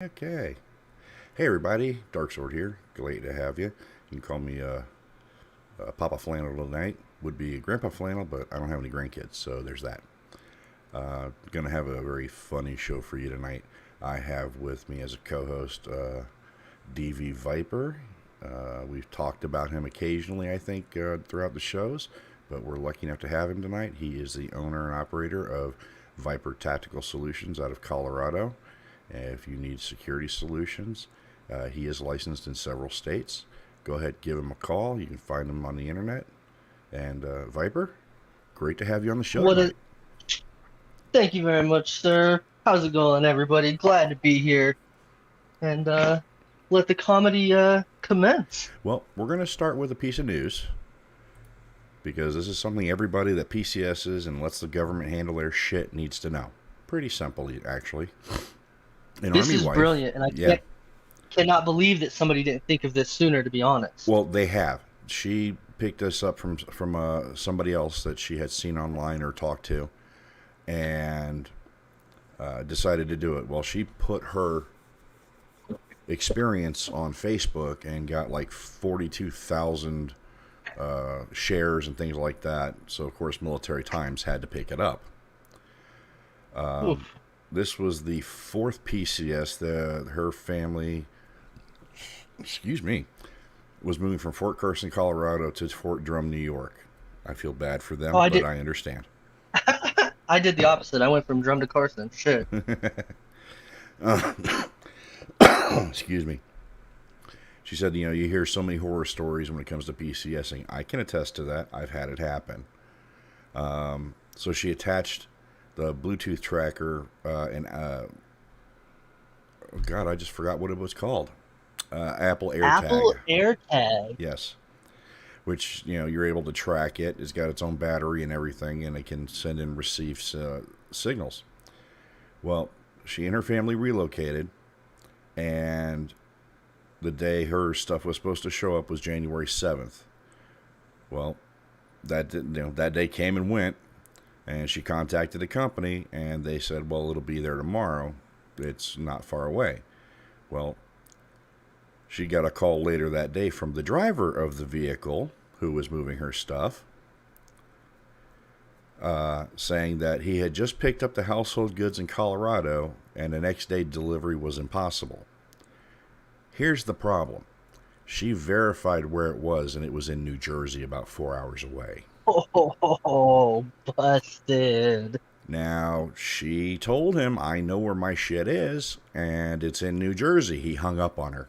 Okay. Hey everybody, Dark Sword here. Glad to have you. You can call me Papa Flannel tonight. Would be Grandpa Flannel, but I don't have any grandkids, so there's that. Gonna have a very funny show for you tonight. I have with me as a co-host DV Viper. We've talked about him occasionally, I think, throughout the shows, but we're lucky enough to have him tonight. He is the owner and operator of Viper Tactical Solutions out of Colorado. If you need security solutions, he is licensed in several states. Go ahead, give him a call. You can find him on the internet. And Viper, great to have you on the show What tonight. Thank you very much, sir. How's it going, everybody? Glad to be here. And let the comedy commence. Well, we're going to start with a piece of news because this is something everybody that PCSs and lets the government handle their shit needs to know. Pretty simple, actually. An This Army is wife. brilliant, and cannot believe that somebody didn't think of this sooner, to be honest. Well, they have. She picked this up from somebody else that she had seen online or talked to, and decided to do it. Well, she put her experience on Facebook and got like 42,000 shares and things like that. So of course, Military Times had to pick it up. This was the fourth PCS that her family, excuse me, was moving from Fort Carson, Colorado to Fort Drum, New York. I feel bad for them, but I understand. I did the opposite. I went from Drum to Carson. Shit. Excuse me. She said, you hear so many horror stories when it comes to PCSing. I can attest to that. I've had it happen. So she attached the Bluetooth tracker oh God, I just forgot what it was called. Apple AirTag. Apple AirTag. Yes. Which, you're able to track it. It's got its own battery and everything, and it can send and receive signals. Well, she and her family relocated, and the day her stuff was supposed to show up was January 7th. Well, that day came and went, and she contacted the company, and they said, well, it'll be there tomorrow. It's not far away. Well, she got a call later that day from the driver of the vehicle who was moving her stuff, saying that he had just picked up the household goods in Colorado and the next day delivery was impossible. Here's the problem. She verified where it was, and it was in New Jersey, about 4 hours away. Oh, busted. Now, she told him, I know where my shit is, and it's in New Jersey. He hung up on her.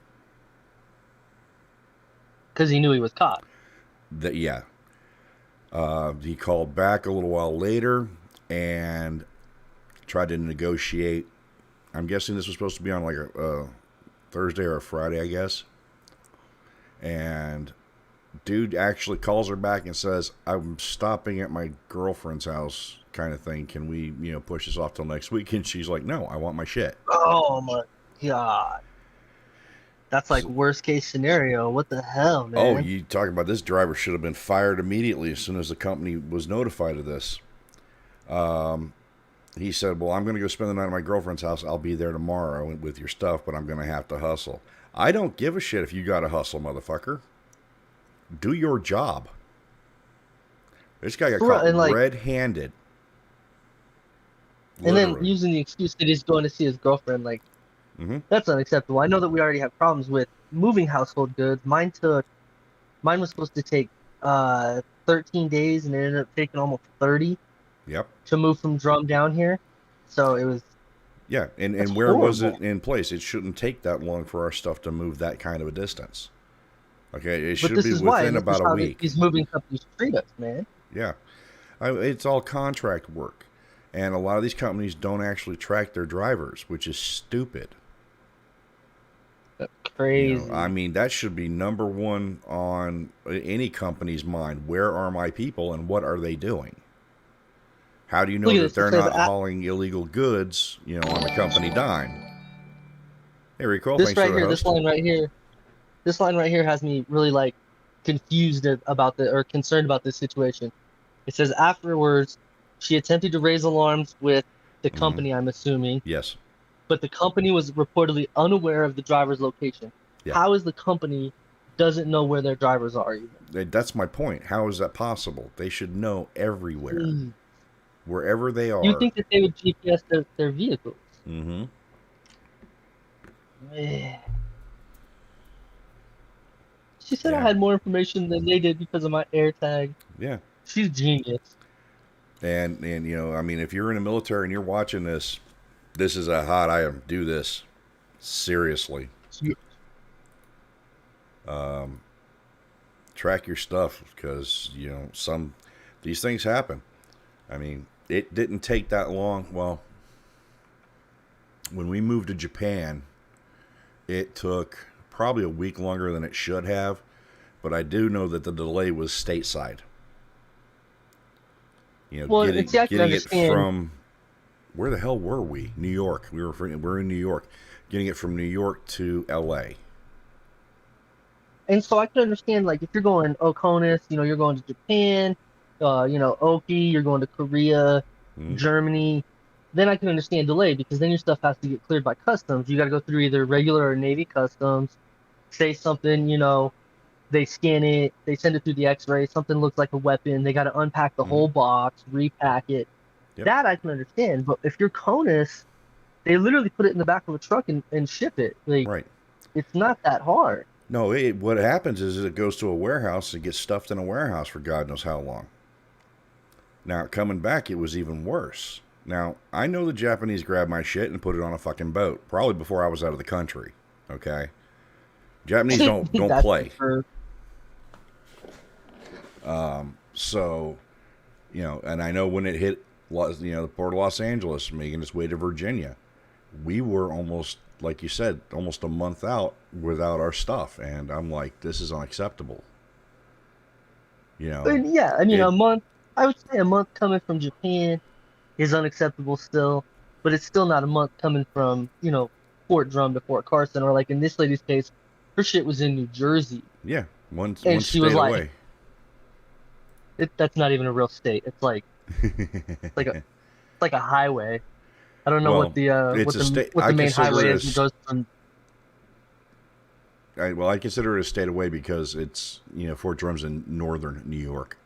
Because he knew he was caught. Yeah. He called back a little while later and tried to negotiate. I'm guessing this was supposed to be on like a Thursday or a Friday, I guess. And dude actually calls her back and says, I'm stopping at my girlfriend's house, kind of thing. Can we, push this off till next week? And she's like, no, I want my shit. Oh my God. That's like worst case scenario. What the hell, man? Oh, you talking about this driver should have been fired immediately as soon as the company was notified of this. He said, well, I'm going to go spend the night at my girlfriend's house. I'll be there tomorrow with your stuff, but I'm going to have to hustle. I don't give a shit if you got to hustle, motherfucker. Do your job. This guy got caught red-handed. And then using the excuse that he's going to see his girlfriend, that's unacceptable. I know that we already have problems with moving household goods. Mine was supposed to take 13 days, and it ended up taking almost 30. Yep. To move from Drum down here, so it was. Yeah, and where horrible. Was it in place? It shouldn't take that long for our stuff to move that kind of a distance. Okay, it should be within about a week. These moving companies treat us, man. Yeah, it's all contract work, and a lot of these companies don't actually track their drivers, which is stupid. That's crazy. I mean, that should be number one on any company's mind. Where are my people, and what are they doing? How do you know that they're not hauling illegal goods, on the company dime? Hey, Rico, this line right here has me really confused about concerned about this situation. It says afterwards, she attempted to raise alarms with the company. I'm assuming. Yes. but the company was reportedly unaware of the driver's location. Yeah. How is the company doesn't know where their drivers are even? That's my point. How is that possible? They should know everywhere, Mm. wherever they You are. think that they would GPS their vehicles? Mm-hmm. Man. She said I Yeah. had more information than they did because of my AirTag. Yeah. She's genius. And you know, I mean, if you're in the military and you're watching this, this is a hot item. Do this seriously. Track your stuff, because you know these things happen. I mean, it didn't take that long. Well, when we moved to Japan, it took probably a week longer than it should have, but I do know that the delay was stateside. You know, Well, getting see, I can getting it understand. from, where the hell were we? New York. We're in New York. Getting it from New York to L.A. And so I can understand, like, if you're going Oconus, you know, you're going to Japan, you know, Oki, you're going to Korea, Mm-hmm. Germany, then I can understand delay, because then your stuff has to get cleared by customs. You got to go through either regular or Navy customs, say something, you know, they scan it, they send it through the X-ray, something looks like a weapon, they got to unpack the whole box, repack it. Yep. That I can understand. But if you're CONUS, they literally put it in the back of a truck and ship it. Like, Right. it's not that hard. No, what happens is it goes to a warehouse and gets stuffed in a warehouse for God knows how long. Now, coming back, it was even worse. Now, I know the Japanese grabbed my shit and put it on a fucking boat, probably before I was out of the country. Okay? Japanese don't That's play. for- So, you know, and I know when it hit, you know, the port of Los Angeles, making its way to Virginia, we were almost, like you said, almost a month out without our stuff, and I'm like, this is unacceptable. You know, But yeah, I mean, it- a month, I would say a month coming from Japan is unacceptable still, but it's still not a month coming from, you know, Fort Drum to Fort Carson, or like in this lady's case, her shit was in New Jersey. yeah, one And she was state like- away. That's not even a real state. It's like a highway. I don't know Well, what the it's what a the state- what I the main consider highway it is. a It goes from I consider it a state away because it's, you know, Fort Drum's in northern New York.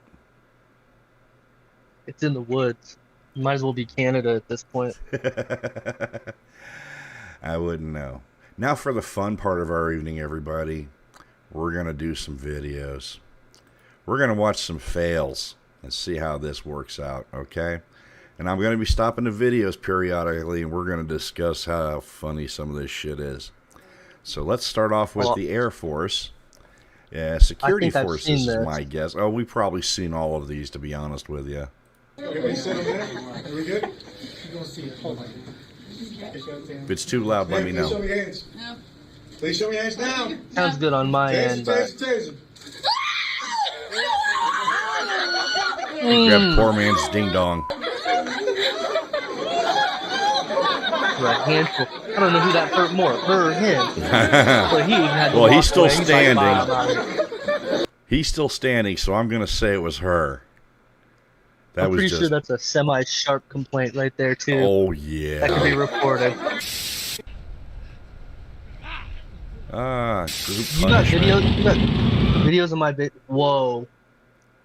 it's in the woods. You might as well be Canada at this point. I wouldn't know. Now for the fun part of our evening, everybody. We're going to do some videos. We're going to watch some fails and see how this works out, okay? And I'm going to be stopping the videos periodically, and we're going to discuss how funny some of this shit is. So let's start off with Well, the Air Force. Yeah, security think I've forces seen is this. my guess. Oh, we've probably seen all of these, to be honest with you. Everybody sit over there. Are we good? If it's too loud, let me Please show know. me your hands. Please show me your hands now. Sounds good on my Taser, end, but taser, taser. You grab poor man's ding dong. for a handful. I don't know who that hurt more, her or him. But he even had to Well, he's walk still away. He's like, standing. "Bye, bye." He's still standing, so I'm going to say it was her. That I'm was pretty just. sure that's a semi-sharp complaint right there too. Oh That could be yeah. reported. Group You got punishment. videos? You got videos of my bit? Whoa,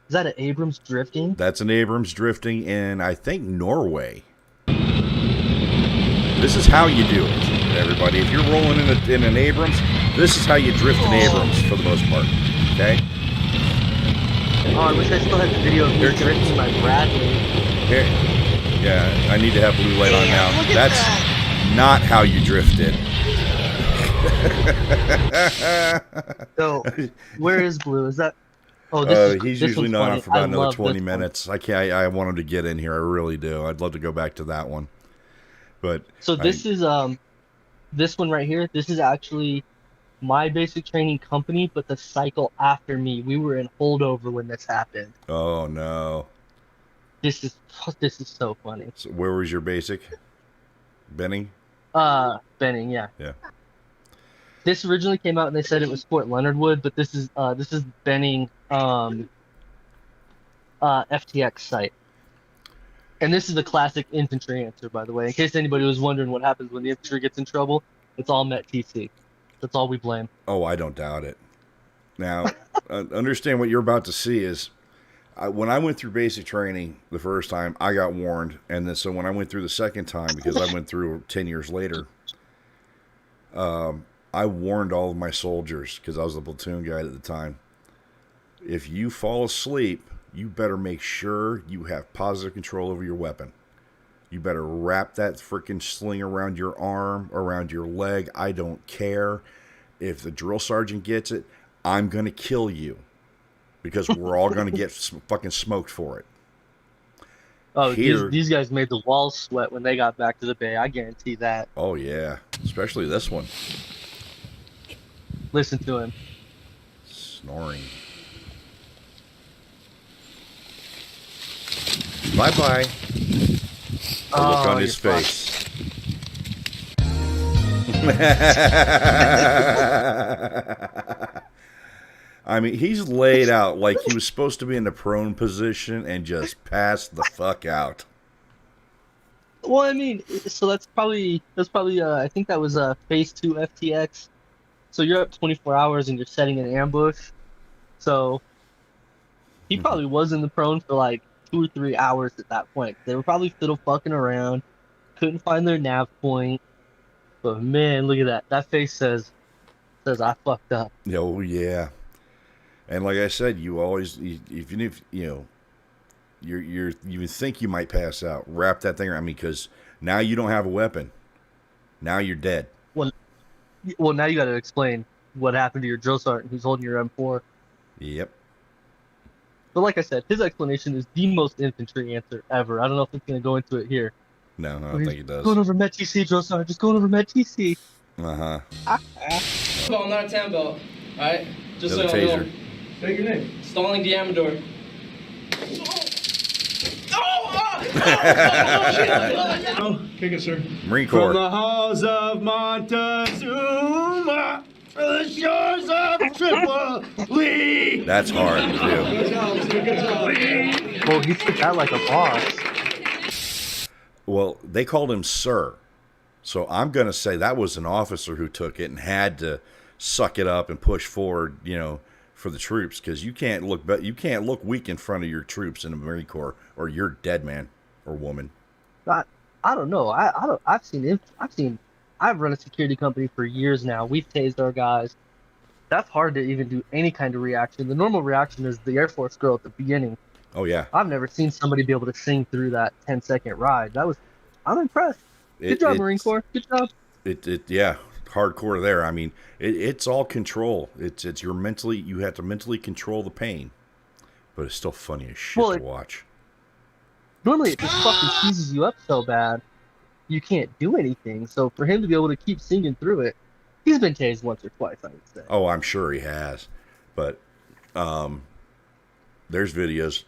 is that an Abrams drifting? That's an Abrams drifting in, I think, Norway. This is how you do it, everybody. If you're rolling in an Abrams, this is how you drift an Abrams for the most part. Okay? Oh, I wish I still had the video of me Here it comes. drifting my Bradley. Here. Yeah, I need to have blue light on now. That's not how you drift it. So, where is Blue? Is that? Oh, this is. He's this usually one's not funny. on for about I another love 20 this one. minutes. I want him to get in here. I really do. I'd love to go back to that one. But So this is this one right here. This is actually my basic training company, but the cycle after me. We were in holdover when this happened. oh no. This is so funny. So where was your basic? Benning? Benning, yeah. Yeah. This originally came out and they said it was Fort Leonard Wood, but this is Benning FTX site. And this is the classic infantry answer, by the way. In case anybody was wondering what happens when the infantry gets in trouble, it's all Met TC. That's all we blame. Oh, I don't doubt it. Now, understand what you're about to see is when I went through basic training the first time, I got warned. And then so when I went through the second time, because I went through 10 years later, I warned all of my soldiers, because I was the platoon guy at the time, if you fall asleep, you better make sure you have positive control over your weapon. You better wrap that freaking sling around your arm, around your leg. I don't care. If the drill sergeant gets it, I'm going to kill you. Because we're all going to get fucking smoked for it. Oh, these guys made the walls sweat when they got back to the bay. I guarantee that. Oh, yeah. Especially this one. Listen to him. Snoring. Bye-bye. The look on his face. I mean, he's laid out like he was supposed to be in the prone position and just passed the fuck out. Well, I mean, so that's probably I think that was phase 2 FTX. So you're up 24 hours and you're setting an ambush. So he probably was in the prone for like 2 or 3 hours at that point. They were probably fiddle fucking around, couldn't find their nav point. But man, look at that. That face says I fucked up. Oh yeah. And like I said, you always, even if you know, you think you might pass out, wrap that thing around me, because now you don't have a weapon. Now you're dead. Well, now you got to explain what happened to your drill sergeant who's holding your M4. Yep. But like I said, his explanation is the most infantry answer ever. I don't know if it's going to go into it here. No, I don't think it does. Going over Met TC, drill sergeant. Just going over Met TC. Uh-huh. I'm not a town belt, alright? Just so Another you taser. know. Say your name. Stalling the Amador. Kick it, sir. Marine From Corps. the halls of Montezuma to the shores of Tripoli. That's hard to do. Good job, sir. Good job. Well, he took that like a boss. Well, they called him Sir. So I'm going to say that was an officer who took it and had to suck it up and push forward, you know, for the troops, because you can't look weak in front of your troops in the Marine Corps, or you're dead, man or woman. I don't know. I've run a security company for years now. We've tased our guys. That's hard to even do any kind of reaction. The normal reaction is the Air Force girl at the beginning. Oh yeah. I've never seen somebody be able to sing through that 10-second ride. I'm impressed. Good job, Marine Corps. Good job. Yeah, hardcore there. I mean, it's all control. You have to mentally control the pain, but it's still funny as shit to watch. Normally it just fucking seizes you up so bad, you can't do anything. So for him to be able to keep singing through it, he's been tased once or twice, I would say. Oh, I'm sure he has, but there's videos.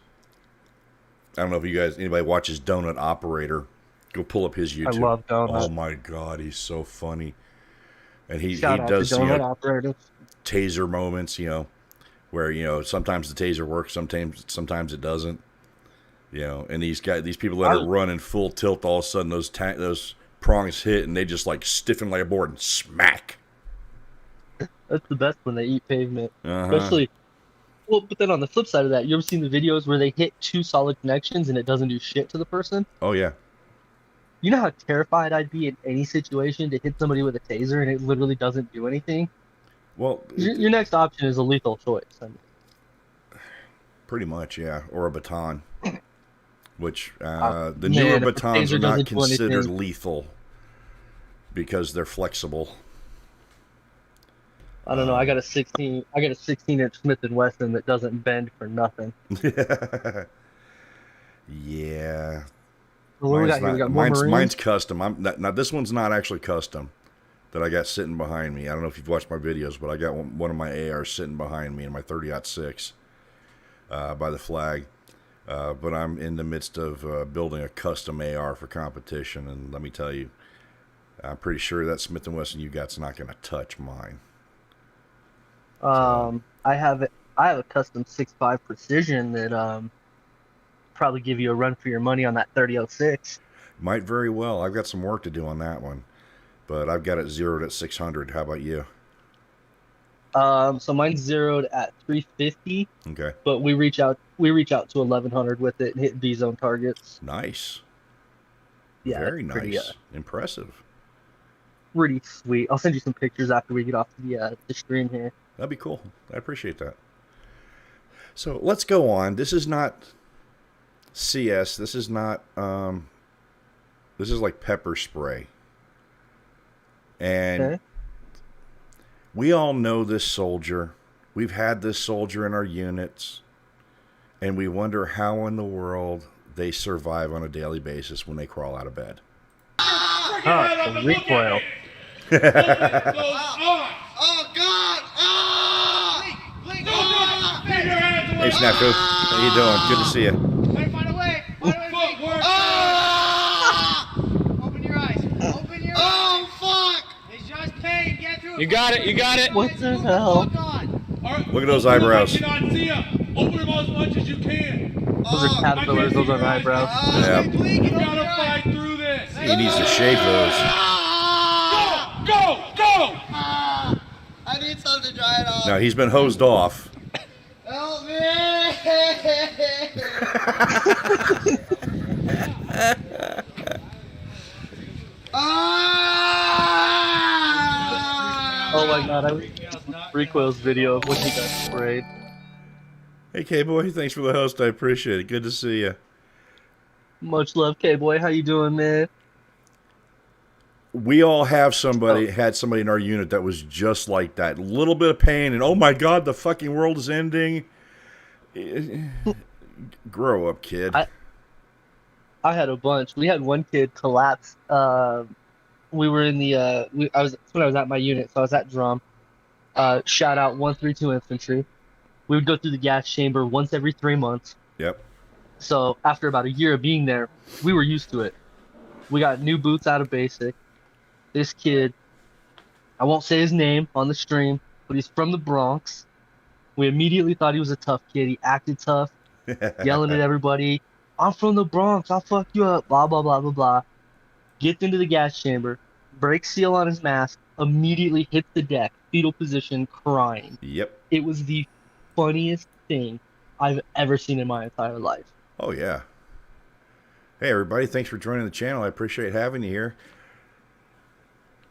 I don't know if anybody watches Donut Operator. Go pull up his YouTube. I love Donut. Oh my God, he's so funny. And he Shout out does to Donut Operator. taser moments, where sometimes the taser works, sometimes it doesn't. And these people that are running full tilt, all of a sudden those prongs hit and they just like stiffen like a board and smack. That's the best when they eat pavement, Uh-huh. especially. Well, but then on the flip side of that, you ever seen the videos where they hit 2 solid connections and it doesn't do shit to the person? Oh yeah. You know how terrified I'd be in any situation to hit somebody with a taser and it literally doesn't do anything? Well, Your next option is a lethal choice. pretty much, yeah, or a baton, which the man, newer if a batons taser are not doesn't do considered anything- lethal because they're flexible. I don't know. I got a 16-inch Smith & Wesson that doesn't bend for nothing. Yeah. So what we got here? We got more Marines? Mine's custom. Now this one's not actually custom that I got sitting behind me. I don't know if you've watched my videos, but I got one of my ARs sitting behind me in my 30-06 by the flag. But I'm in the midst of building a custom AR for competition, and let me tell you, I'm pretty sure that Smith & Wesson you got's not going to touch mine. I have a custom 6.5 precision that probably give you a run for your money on that 3006. Might very well. I've got some work to do on that one, but I've got it zeroed at 600. How about you? So mine's zeroed at 350, Okay. but we reach out to 1100 with it and hit V zone targets. Nice. Yeah, Very it's nice. Impressive. pretty sweet. I'll send you some pictures after we get off the stream here. That'd be cool. I appreciate that. So let's go on. This is not CS. This is not. This is like pepper spray. And Okay. we all know this soldier. We've had this soldier in our units. And we wonder how in the world they survive on a daily basis when they crawl out of bed. Oh, the recoil. Oh, God! Ah! Hey, Snapco. How you doing? Good to see you. Find a way. Ah! Open your eyes. Open your eyes. Oh, fuck! It's just pain. Get through it. You got it. You got it. What the hell? Look at those eyebrows. I cannot see them. Open them as much as you can. Those are caterpillars. Those aren't eyebrows. Yeah. You gotta fight through this. He needs to shave those. Go! I need something to dry it off. Now, he's been hosed off. Help me! Ah! Oh my god, I wish Recoil's video of when he got sprayed. Hey, K-Boy. Thanks for the host. I appreciate it. Good to see you. Much love, K-Boy. How you doing, man? We all have had somebody in our unit that was just like that. A little bit of pain, and oh my God, the fucking world is ending. Grow up, kid. I had a bunch. We had one kid collapse. We were in the when I was at my unit, so I was at drum. Shout out 132 Infantry. We would go through the gas chamber once every 3 months. Yep. So after about a year of being there, we were used to it. We got new boots out of basic. This kid, I won't say his name on the stream, but he's from the Bronx. We immediately thought he was a tough kid. He acted tough, yelling at everybody. I'm from the Bronx. I'll fuck you up. Blah, blah, blah, blah, blah. Gets into the gas chamber, breaks seal on his mask, immediately hits the deck, fetal position, crying. Yep. It was the funniest thing I've ever seen in my entire life. Oh, yeah. Hey, everybody. Thanks for joining the channel. I appreciate having you here.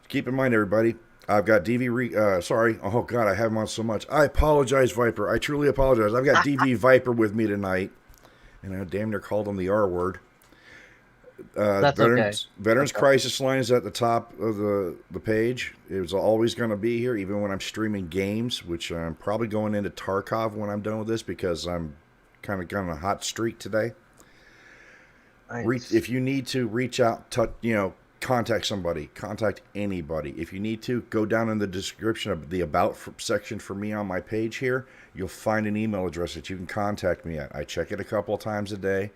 Keep in mind, everybody, I've got sorry. Oh, God, I have him on so much. I apologize, Viper. I truly apologize. I've got DV Viper with me tonight. And I damn near called him the R word. That's Veterans okay. Crisis Line is at the top of the page. It was always going to be here, even when I'm streaming games, which I'm probably going into Tarkov when I'm done with this because I'm kind of on a hot streak today. Nice. If you need to reach out, contact somebody, contact anybody. If you need to, go down in the description of the About section for me on my page here. You'll find an email address that you can contact me at. I check it a couple of times a day.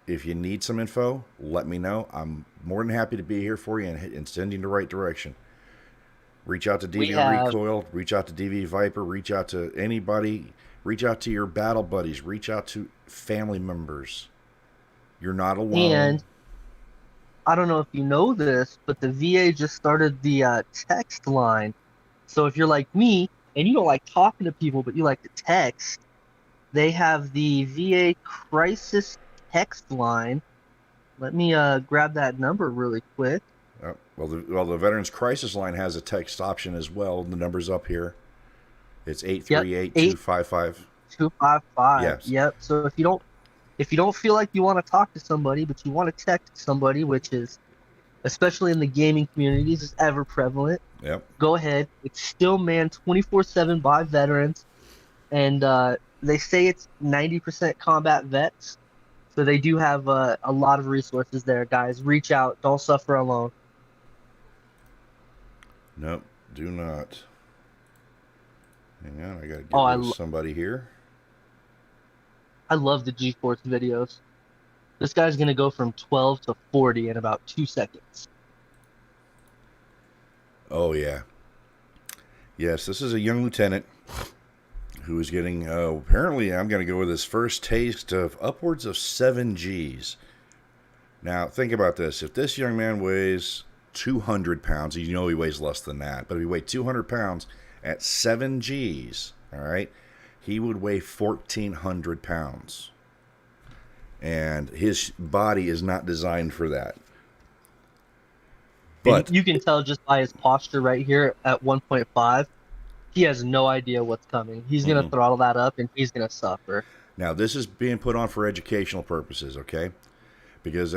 If you need some info, let me know. I'm more than happy to be here for you and send you in the right direction. Reach out to DV Recoil, reach out to DV Viper, reach out to anybody, reach out to your battle buddies, reach out to family members. You're not alone. And I don't know if you know this, but the VA just started the text line. So if you're like me and you don't like talking to people, but you like to text, they have the VA crisis text line. Let me grab that number really quick. Well, the Veterans Crisis Line has a text option as well. The number's up here. It's 838-255. 255. Yes. Yep. So if you don't feel like you want to talk to somebody, but you want to text somebody, which is, especially in the gaming communities, is ever prevalent. Yep. Go ahead. It's still manned 24/7 by veterans, and they say it's 90% combat vets. So they do have a lot of resources there, guys. Reach out. Don't suffer alone. Nope, do not. Hang on, I gotta get rid of somebody here. I love the G-Force videos. This guy's going to go from 12 to 40 in about 2 seconds. Oh, yeah. Yes, this is a young lieutenant. who is getting, apparently I'm going to go with his first taste of upwards of 7 Gs. Now, think about this. If this young man weighs 200 pounds, you know he weighs less than that, but if he weighed 200 pounds at 7 Gs, all right, he would weigh 1,400 pounds. And his body is not designed for that. But you can tell just by his posture right here at 1.5, he has no idea what's coming. He's going to throttle that up, and he's going to suffer. now this is being put on for educational purposes, okay? Because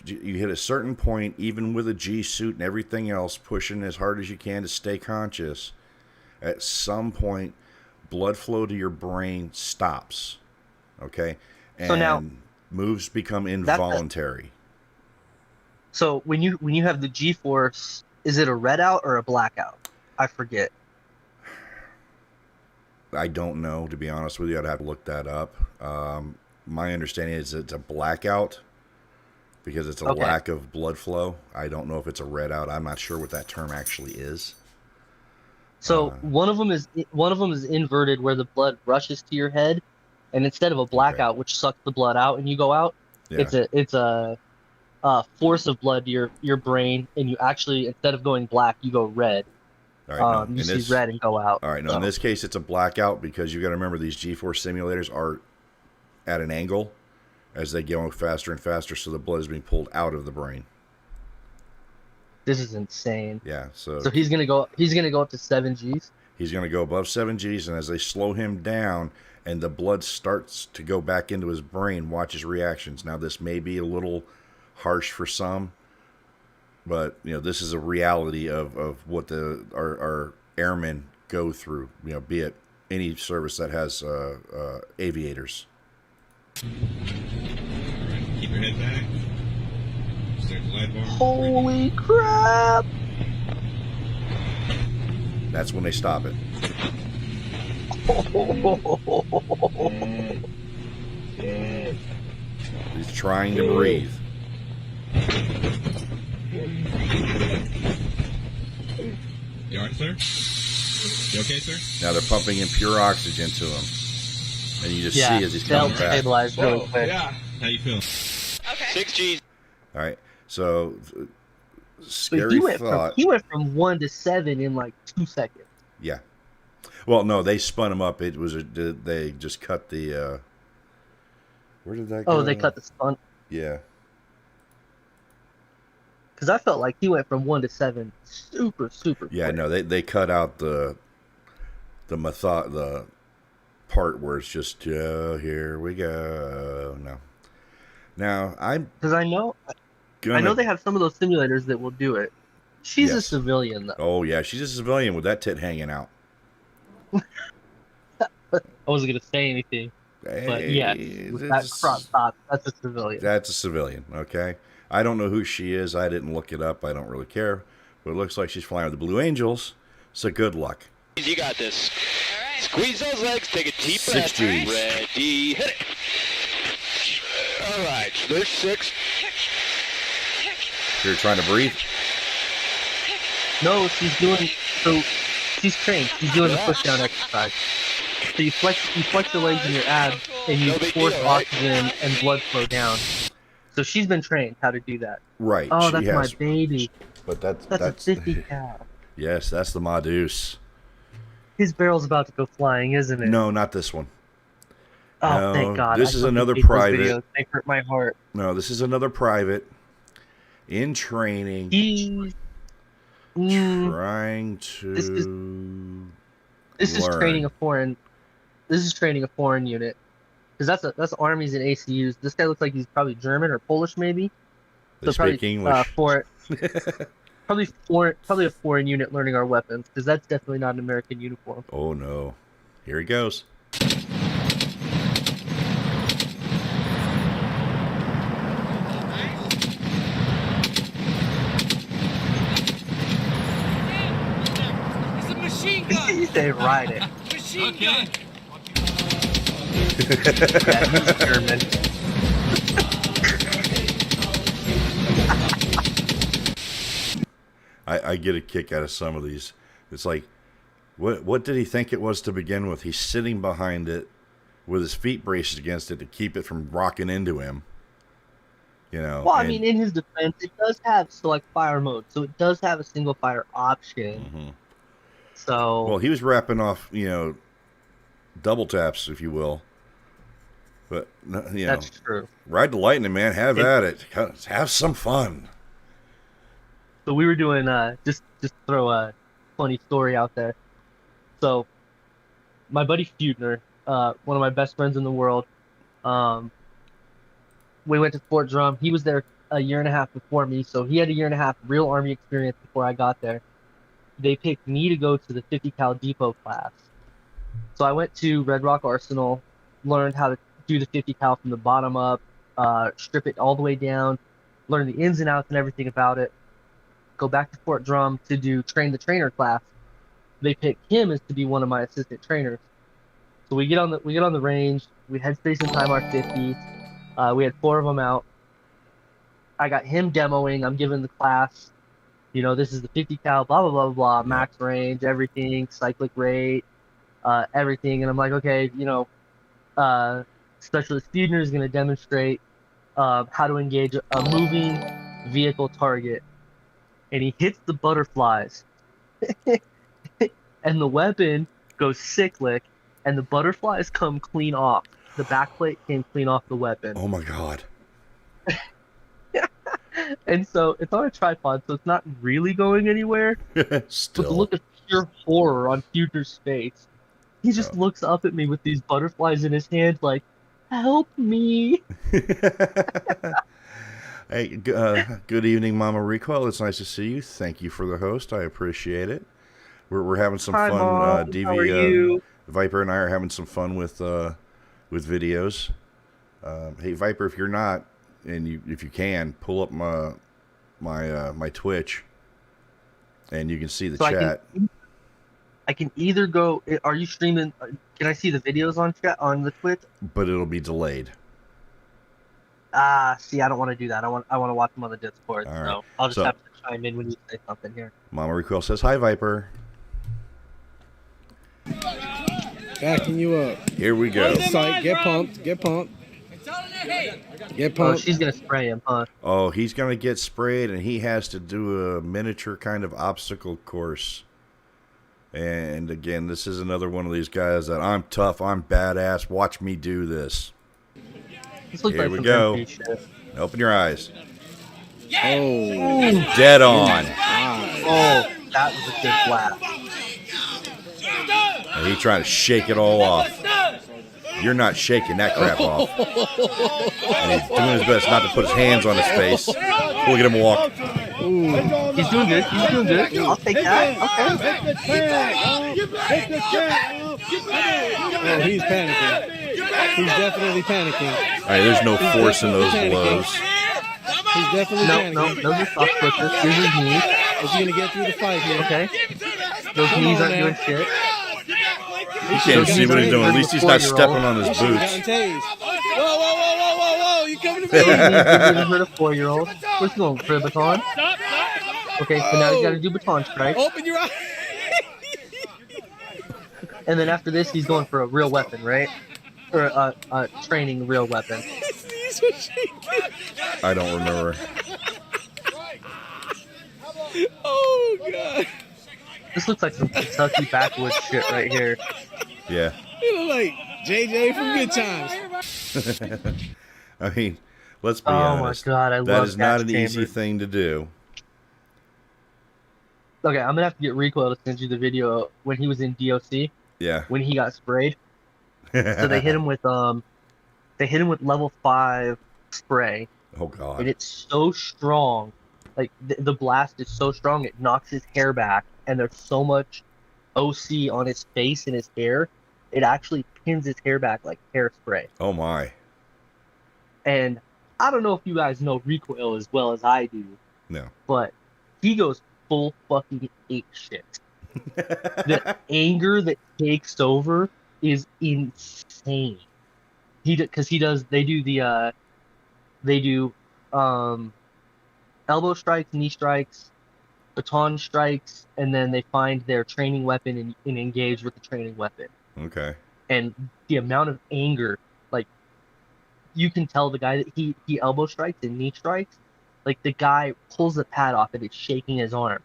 you hit a certain point, even with a G suit and everything else, pushing as hard as you can to stay conscious, at some point, blood flow to your brain stops, okay? And So now- moves become involuntary. So when you have the G-force, is it a red out or a blackout? I forget. I don't know, to be honest with you. I'd have to look that up. My understanding is it's a blackout because it's a Okay. lack of blood flow. I don't know if it's a red out. I'm not sure what that term actually is. So one of them is inverted, where the blood rushes to your head, and instead of a blackout, which sucks the blood out and you go out, Yeah. it's a force of blood to your brain, and you actually, instead of going black, you go red. All right, no, You in see this- red and go out. All right, no, in So- this case, it's a blackout because you got to remember these G-force simulators are at an angle as they go faster and faster, so the blood is being pulled out of the brain. This is insane. Yeah, so So he's gonna go up to 7 Gs. he's going to go above 7 Gs, and as they slow him down and the blood starts to go back into his brain, watch his reactions. Now, this may be a little harsh for some, but this is a reality of what our airmen go through. Be it any service that has aviators. Keep your head back. Start glide bar. Holy crap! That's when they stop it. He's trying to breathe. You alright, sir? You okay, sir? Now they're pumping in pure oxygen to him, and you just see as he's they'll coming back. stabilize really quick. Yeah. How you feeling? 6 G's. All right, so But scary thought. he went from 1 to 7 in like 2 seconds. Yeah. Well, no, they spun him up. It was they just cut the. Where did that go? Oh, they cut the spun. Yeah. Because I felt like he went from 1 to 7 super Yeah, quick. no, they cut out the part where it's just here we go. No. Now Because I know they have some of those simulators that will do it. She's a Yes. civilian though. Oh yeah, she's a civilian with that tit hanging out. I wasn't gonna say anything, but yeah, with that crop top, that's a civilian. That's a civilian. Okay, I don't know who she is. I didn't look it up. I don't really care. But it looks like she's flying with the Blue Angels. So good luck. You got this. Squeeze those legs. Take a deep breath. 6 Gs. Ready. Hit it. All right. So there's 6. You're trying to breathe. No, she's trained. She's doing the push down exercise. So you flex your legs and your abs, and you No big force deal, right? oxygen and blood flow down. So she's been trained how to do that. Right. Oh, she that's has. my baby. But That's a 50 cal. Yes, that's the Modus. His barrel's about to go flying, isn't it? No, not this one. Oh, no, thank God. this I is fucking another hate those private. videos. They hurt my heart. No, this is another private in training, He's... trying to. This is learn. training a foreign. This is training a foreign unit, because that's armies and ACUs. This guy looks like he's probably German or Polish, maybe. They probably, speak English. Probably a foreign unit learning our weapons, because that's definitely not an American uniform. Oh no! Here he goes. It's a machine gun. You say ride it. Machine gun. Yeah, he's German. I get a kick out of some of these. It's like What did he think it was to begin with? He's sitting behind it with his feet braced against it to keep it from rocking into him. Well, I mean, in his defense, it does have select fire mode, so it does have a single fire option. Mm-hmm. So, well, he was wrapping off, double taps, if you will. But that's true. Ride the lightning, man. Have at it. Have some fun. So we were doing just throw a funny story out there. So, my buddy Feudner, one of my best friends in the world, we went to Fort Drum. He was there a year and a half before me, so he had a year and a half real Army experience before I got there. They picked me to go to the 50 cal depot class. So I went to Red Rock Arsenal, learned how to do the 50 cal from the bottom up, strip it all the way down, learn the ins and outs and everything about it. Go back to Fort Drum to do train the trainer class. They picked him as to be one of my assistant trainers. So we get on the range. We head Space and Time R50. We had 4 of them out. I got him demoing. I'm giving the class, this is the 50 cal, blah, blah, blah, blah, max range, everything, cyclic rate, everything. And I'm like, okay, Specialist Feudner is going to demonstrate how to engage a moving vehicle target. And he hits the butterflies. And the weapon goes cyclic, and the butterflies come clean off. The backplate came clean off the weapon. Oh my god. And so it's on a tripod, so it's not really going anywhere. Still. But the look of pure horror on Feudner's face. He just looks up at me with these butterflies in his hand like, help me. Hey, good evening, Mama Recoil. It's nice to see you. Thank you for the host. I appreciate it. We're having some Hi, fun. Mom. DV, how are you? Viper and I are having some fun with videos. Hey, Viper, if you're not, and if you can, pull up my Twitch, and you can see the chat. I can either go. Are you streaming? Can I see the videos on chat on the Twitch? But it'll be delayed. See, I don't want to do that. I want to watch them on the Discord. All right. So I'll just have to chime in when you say something here. Mama Recoil says hi, Viper. Backing you up. Here we go. Psych, get pumped. Get pumped. Get Oh, pumped. she's gonna spray him, huh? Oh, he's gonna get sprayed, and he has to do a miniature kind of obstacle course. And again, this is another one of these guys that I'm tough, I'm badass. Watch me do this. This looks Here like we some go. MP shit. Open your eyes. Oh. Dead on. Oh, that was a good blast. And he's trying to shake it all off. You're not shaking that crap off. And he's doing his best not to put his hands on his face. Look at him walk. He's doing good. He's doing good. I'll take that. Okay. Oh, he's panicking. He's definitely panicking. All right, there's no force in those blows. He's definitely panicking. No, those are soft switches. Here's his knees. Is he gonna get through the fight here? Okay. Those knees aren't doing shit. You can't even see what he's doing. At least he's not stepping on his Gotten boots. tased. Whoa. You coming to Those me? knees are getting hurt a 4-year-old. What's going for the baton? Okay, so now he's got to do baton strike. Open your eyes. And then after this, he's going for a real weapon, right? Or training real weapon. I don't remember. Oh, God. This looks like some Kentucky backwoods shit right here. Yeah. You look like JJ from Good Times. I mean, let's be Oh honest. my god, I That love is not gas an easy chambers. thing to do. Okay, I'm gonna have to get Recoil to send you the video when he was in DOC Yeah. when he got sprayed. So they hit him with level 5 spray, Oh God. and it's so strong. Like the blast is so strong it knocks his hair back, and there's so much OC on his face and his hair, it actually pins his hair back like hairspray. Oh my. And I don't know if you guys know Recoil as well as I do, No. but he goes full fucking ape shit. The anger that takes over is insane. They do elbow strikes, knee strikes, baton strikes, and then they find their training weapon and engage with the training weapon. Okay. And the amount of anger, like, you can tell the guy that he elbow strikes and knee strikes, like the guy pulls the pad off and it's shaking his arm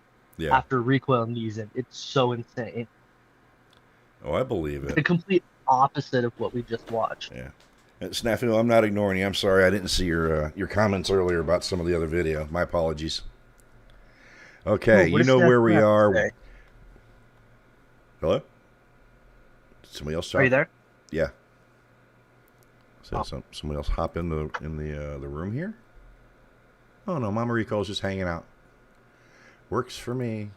after recoil knees in. It's so insane. Oh, I believe it. The complete opposite of what we just watched. Yeah. Snafu, I'm not ignoring you. I'm sorry. I didn't see your comments earlier about some of the other video. My apologies. Okay, you know where we are. Hello? Somebody else talk? Are you there? Yeah. So somebody else hop in the room here? Oh no, Mama Rico's just hanging out. Works for me.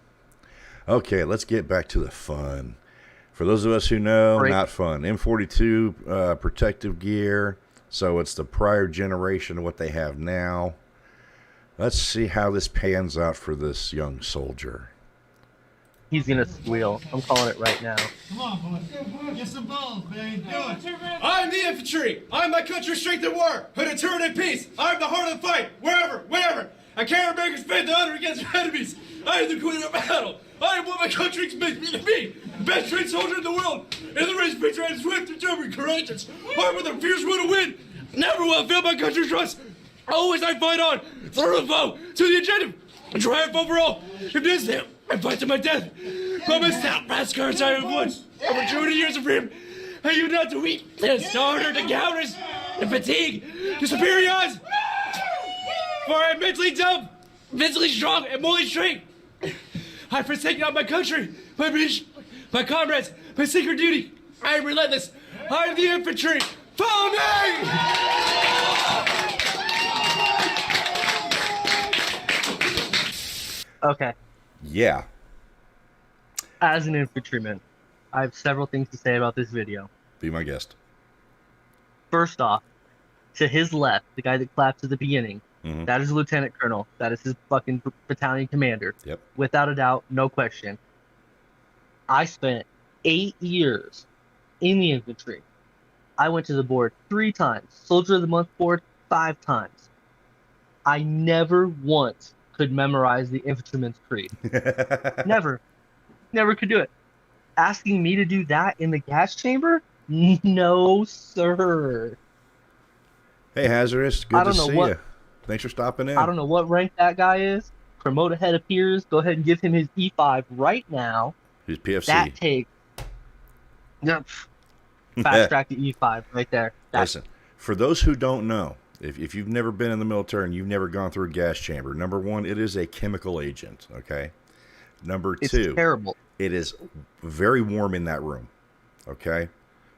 Okay, let's get back to the fun. For those of us who know, not fun. M42 protective gear. So it's the prior generation of what they have now. Let's see how this pans out for this young soldier. He's gonna squeal. I'm calling it right now. Come on, boy. Get some balls, man. Do it. I'm the infantry. I'm my country's strength at war. A deterrent in peace. I'm the heart of the fight. Wherever, whenever. I carry America's faith and honor against our enemies. I am the queen of battle. I am what my country expects me to be. The best trained soldier in the world. In the race, patriotic, swift, determined, courageous. Hard with a fierce will to win. Never will I fail my country's trust. Always I fight on. Through the foe. To the agenda. And triumph over all. If this him, I fight to my death. But my stout brass scars I have won. Over 200 years of freedom. Are you not to weep? And starter to cowardice. And fatigue. To superior odds. For I am mentally dumb. Mentally strong and morally straight. I forsake not my country, my comrades, my sacred duty. I am relentless. I am the infantry. Follow me! Okay. Yeah. As an infantryman, I have several things to say about this video. Be my guest. First off, to his left, the guy that claps at the beginning, that is a lieutenant colonel. That is his fucking battalion commander. Yep. Without a doubt, no question. I spent 8 years in the infantry. I went to the board 3 times. Soldier of the Month board 5 times. I never once could memorize the infantryman's creed. Never. Never could do it. Asking me to do that in the gas chamber? No, sir. Hey, Hazardous. Good to see you. Thanks for stopping in. I don't know what rank that guy is. Promote ahead appears. Go ahead and give him his E5 right now. His PFC. That takes. Yep. Fast track to E5 right there. Listen, for those who don't know, if you've never been in the military and you've never gone through a gas chamber, number one, it is a chemical agent, okay? Number two, it's terrible. It is very warm in that room, okay?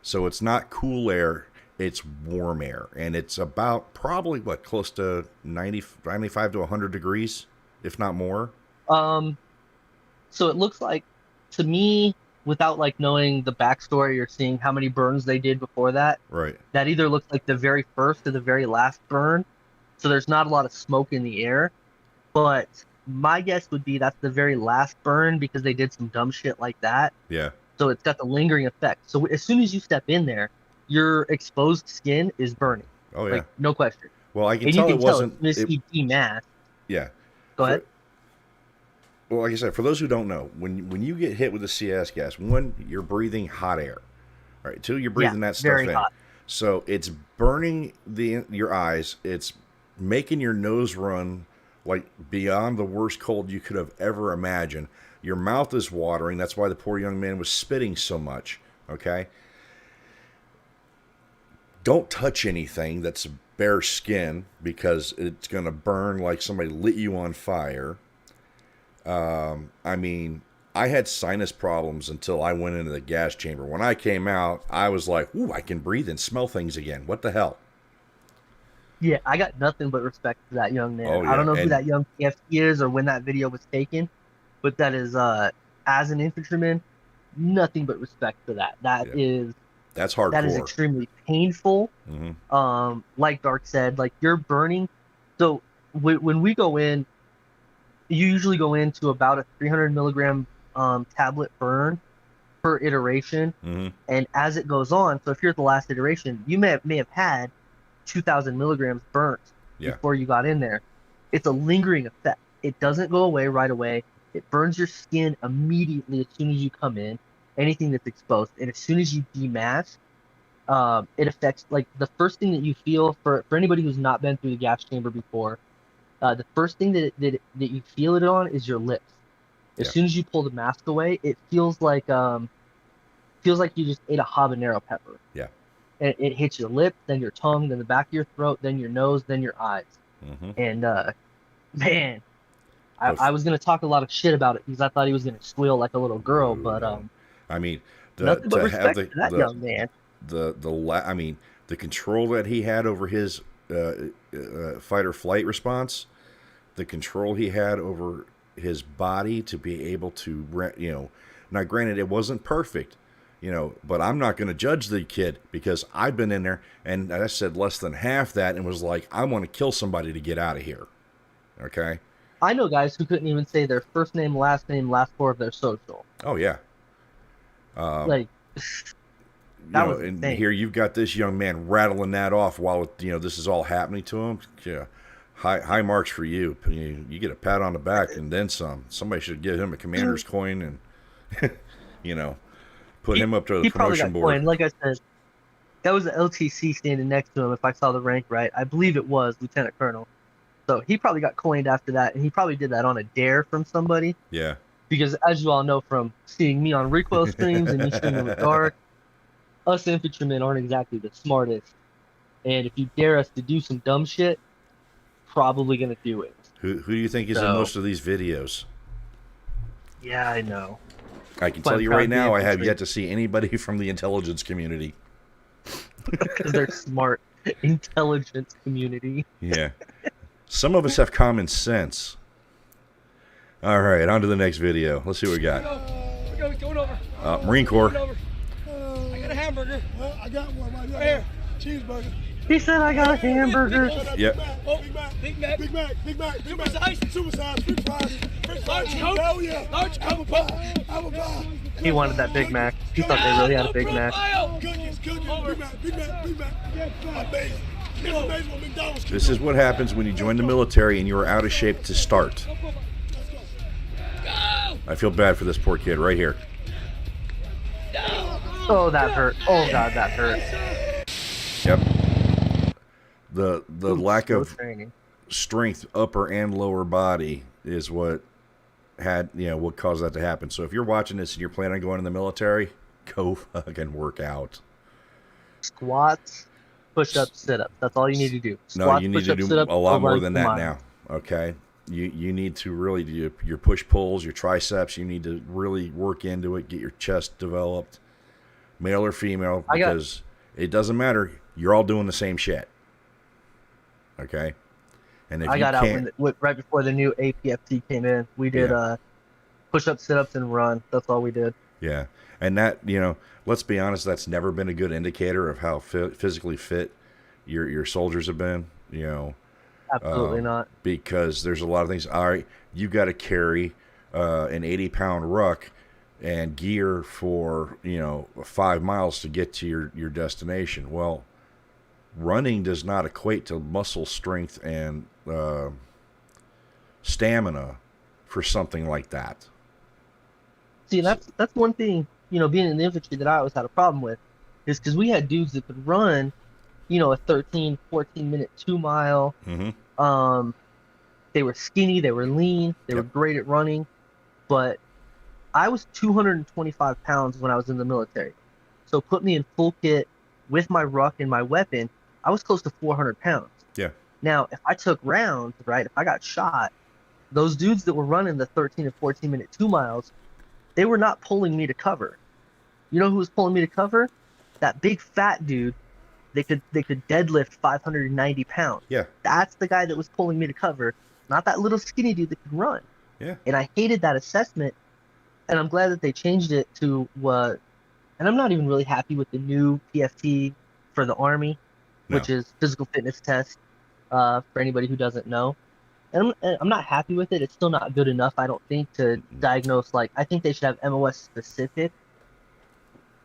So it's not cool air. It's warm air, and it's about probably close to 95 to 100 degrees, if not more. So it looks like, to me, without knowing the backstory or seeing how many burns they did before that, right? That either looks like the very first or the very last burn. So there's not a lot of smoke in the air, but my guess would be that's the very last burn because they did some dumb shit like that. Yeah. So it's got the lingering effect. So as soon as you step in there, your exposed skin is burning. Oh yeah, no question. Well, I can tell it wasn't. It's demasked. Yeah. Go ahead. Well, like I said, for those who don't know, when you get hit with the CS gas, one, you're breathing hot air. All right. Two, you're breathing that stuff very in. Hot. So it's burning your eyes. It's making your nose run beyond the worst cold you could have ever imagined. Your mouth is watering. That's why the poor young man was spitting so much. Okay. Don't touch anything that's bare skin because it's going to burn like somebody lit you on fire. I mean, I had sinus problems until I went into the gas chamber. When I came out, I was like, ooh, I can breathe and smell things again. What the hell? Yeah, I got nothing but respect for that young man. Oh, yeah. I don't know who that young PFC is or when that video was taken, but that is, as an infantryman, nothing but respect for that. That's hardcore. That is extremely painful. Mm-hmm. Like Dark said, you're burning. So when we go in, you usually go into about a 300 milligram tablet burn per iteration. Mm-hmm. And as it goes on, so if you're at the last iteration, you may have had 2,000 milligrams burnt before you got in there. It's a lingering effect. It doesn't go away right away. It burns your skin immediately as soon as you come in, anything that's exposed. And as soon as you demask, it affects, like, the first thing that you feel, for anybody who's not been through the gas chamber before, the first thing that you feel it on is your lips. As soon as you pull the mask away, it feels like you just ate a habanero pepper. Yeah. And it hits your lip, then your tongue, then the back of your throat, then your nose, then your eyes. And man, I was gonna talk a lot of shit about it because I thought he was gonna squeal like a little girl, but I mean, nothing but respect to that young man. I mean, the control that he had over his fight or flight response, the control he had over his body to be able to, now granted it wasn't perfect, but I'm not going to judge the kid because I've been in there and I said less than half that and was like, I want to kill somebody to get out of here. Okay. I know guys who couldn't even say their first name, last four of their social. Oh yeah. Like, that was and insane. here you've got this young man rattling that off while this is all happening to him. Yeah, high marks for you. You get a pat on the back and then some. Somebody should give him a commander's coin and put him up to the he probably promotion got board. coined. Like I said, that was the LTC standing next to him. If I saw the rank right, I believe it was Lieutenant Colonel. So he probably got coined after that, and he probably did that on a dare from somebody. Yeah. Because as you all know from seeing me on recoil streams and me streaming with Dark, us infantrymen aren't exactly the smartest. And if you dare us to do some dumb shit, probably gonna do it. Who do you think is in most of these videos? Yeah, I know. I can tell you right now, I have yet to see anybody from the intelligence community. Because they're smart, intelligence community. Yeah. Some of us have common sense. All right, on to the next video. Let's see what we got. We're going over. Marine Corps. I got a hamburger. I got one right here. Cheeseburger. He said I got a hamburger. Yep. Big Mac. Big Mac. Super size. Supersize. French fries. Large Coke. Oh yeah. Large Apple Coke. pie. Apple pie. He wanted that Big Mac. He thought they really had a Big Mac. Cookies. Big Mac. Amazing. It's amazing what McDonald's can This do. is what happens when you join the military and you are out of shape to start. I feel bad for this poor kid right here. Oh, that hurt. Oh God, that hurt. Yep. The lack Slow of training. strength, upper and lower body, is what what caused that to happen. So if you're watching this and you're planning on going in the military, go fucking work out. Squats, push-ups, sit-ups. That's all you need to do. No, Squats, you need to push-ups, do sit-ups, a lot more overhead than that combined. now. Okay, you need to really do your push pulls, your triceps. You need to really work into it. Get your chest developed, male or female, because it doesn't matter. You're all doing the same shit. Okay, and if I you got out can't, right before the new APFT came in. We did push-ups, sit-ups, and run. That's all we did. yeah, and that let's be honest, that's never been a good indicator of how physically fit your soldiers have been. Absolutely not. Because there's a lot of things. All right, you got to carry an 80-pound ruck and gear for 5 miles to get to your destination. Well, running does not equate to muscle strength and stamina for something like that. See, that's one thing, being in the infantry that I always had a problem with, is because we had dudes that could run, a 13, 14-minute 2-mile. Mm-hmm. They were skinny, they were lean, they were great at running, but I was 225 pounds when I was in the military. So put me in full kit with my ruck and my weapon, I was close to 400 pounds. Yeah. Now, if I took rounds, right, if I got shot, those dudes that were running the 13 and 14-minute 2 miles, they were not pulling me to cover. You know who was pulling me to cover? That big fat dude. They could deadlift 590 pounds. Yeah. That's the guy that was pulling me to cover, not that little skinny dude that could run. Yeah. And I hated that assessment, and I'm glad that they changed it to what. And I'm not even really happy with the new PFT for the Army, which is physical fitness test. For anybody who doesn't know, and I'm not happy with it. It's still not good enough, I don't think, to diagnose. I think they should have MOS specific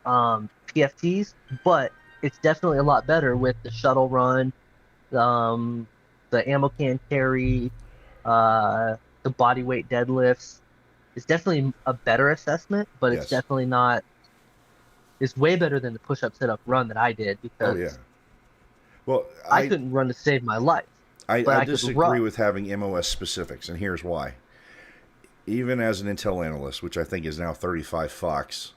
PFTs, but it's definitely a lot better with the shuttle run, the ammo can carry, the body weight deadlifts. It's definitely a better assessment, but Yes. it's definitely not. It's way better than the push-up, sit-up, run that I did because Oh yeah. Well, I couldn't run to save my life. I could disagree run. with having MOS specifics, and here's why. Even as an Intel analyst, which I think is now 35 Fox,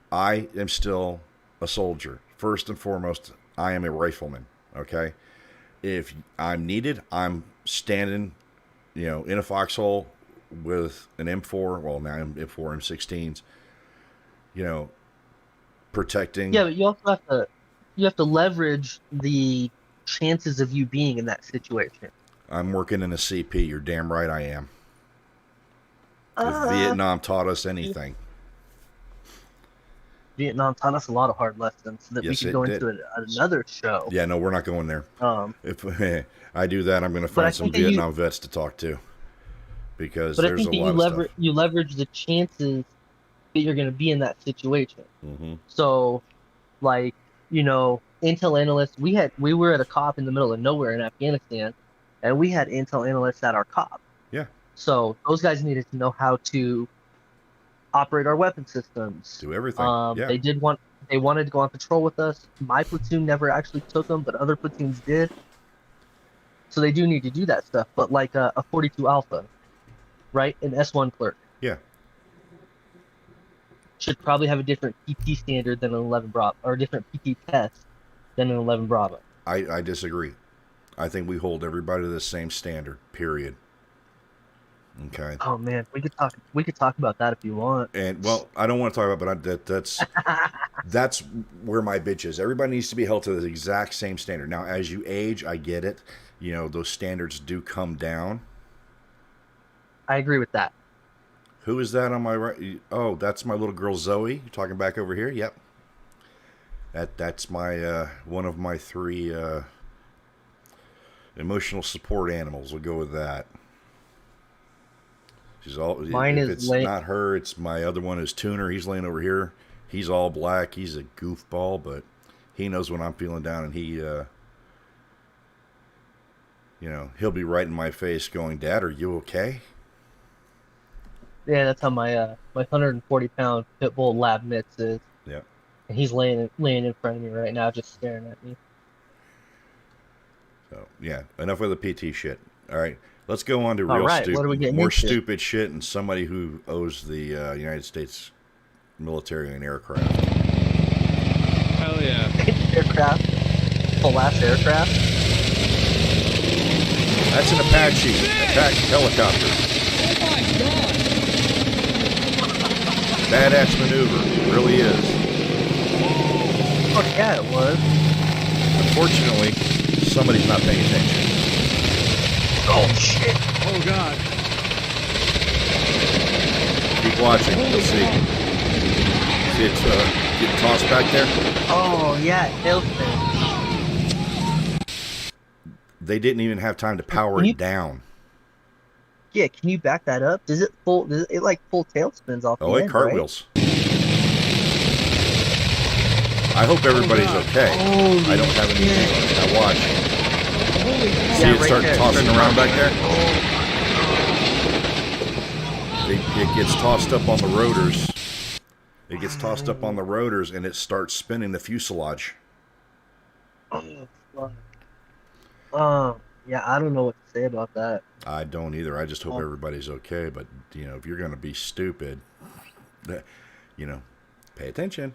I am still a soldier. First and foremost, I am a rifleman, okay? If I'm needed, I'm standing, in a foxhole with an M4, well, now I'm M4, M16s, protecting. Yeah, but you have to leverage the chances of you being in that situation. I'm working in a CP. You're damn right I am. If Vietnam taught us anything. Vietnam taught us a lot of hard lessons that Yes, we could it go did. into another show. Yeah, no, we're not going there. If I do that, I'm going to But I find some think that Vietnam vets to talk to, because But I there's think a that lot of stuff. you leverage the chances that you're going to be in that situation. Mm-hmm. So, like, intel analysts, we were at a COP in the middle of nowhere in Afghanistan, and we had intel analysts at our COP. Yeah. So those guys needed to know how to operate our weapon systems. Do everything. Yeah. They wanted to go on patrol with us. My platoon never actually took them, but other platoons did. So they do need to do that stuff. But like a 42 Alpha, right? An S1 clerk. Yeah. Should probably have a different PT standard than an 11 Bravo, or a different PT test than an 11 Bravo. I disagree. I think we hold everybody to the same standard, period. Okay. Oh man, we could talk about that if you want. And well, I don't want to talk about, but that's where my bitch is. Everybody needs to be held to the exact same standard. Now, as you age, I get it. Those standards do come down. I agree with that. Who is that on my right? Oh, that's my little girl Zoe. You're talking back over here. Yep. That's my one of my 3 emotional support animals. We'll go with that. She's all. Mine if is it's not her, it's my other one is Tuner. He's laying over here. He's all black. He's a goofball, but he knows when I'm feeling down, and he, he'll be right in my face, going, "Dad, are you okay?" Yeah, that's how my 140-pound pit bull lab mitts is. Yeah. And he's laying in front of me right now, just staring at me. So yeah, enough with the PT shit. All right, let's go on to All real right, what are we stupid, getting more into? stupid shit, and somebody who owes the United States military an aircraft. Hell yeah. Aircraft, full ass aircraft. That's an Apache attack helicopter. Oh my god! Badass maneuver, it really is. Fuck yeah, it was. Unfortunately, somebody's not paying attention. Oh shit! Oh god. Keep watching. You'll see. See it getting tossed back there? Oh yeah, tailspin. They didn't even have time to power it down. Yeah, can you back that up? Does it full tailspins off Oh, the it end, cartwheels. I hope everybody's okay. Holy I don't have any. Now watch. See Yeah, it right start there. tossing around back there? It gets tossed up on the rotors. It gets tossed up on the rotors, and it starts spinning the fuselage. Yeah, I don't know what to say about that. I don't either. I just hope everybody's okay. But, if you're going to be stupid, pay attention.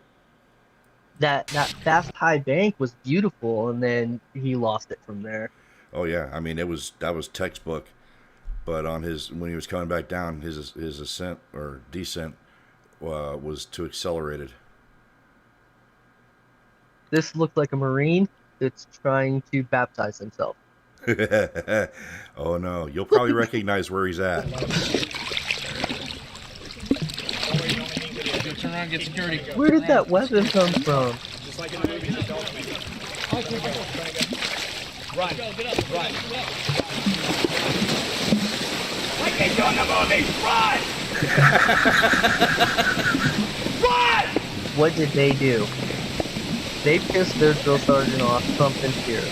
That fast high bank was beautiful, and then he lost it from there. Oh yeah, I mean that was textbook. But on when he was coming back down, his ascent or descent was too accelerated. This looked like a Marine that's trying to baptize himself. Oh no, you'll probably recognize where he's at. Turn around and get security. Where did that weapon come from? Run. Get up. Run. I can't do nothing. Run! Run! What did they do? They pissed their drill sergeant off something here.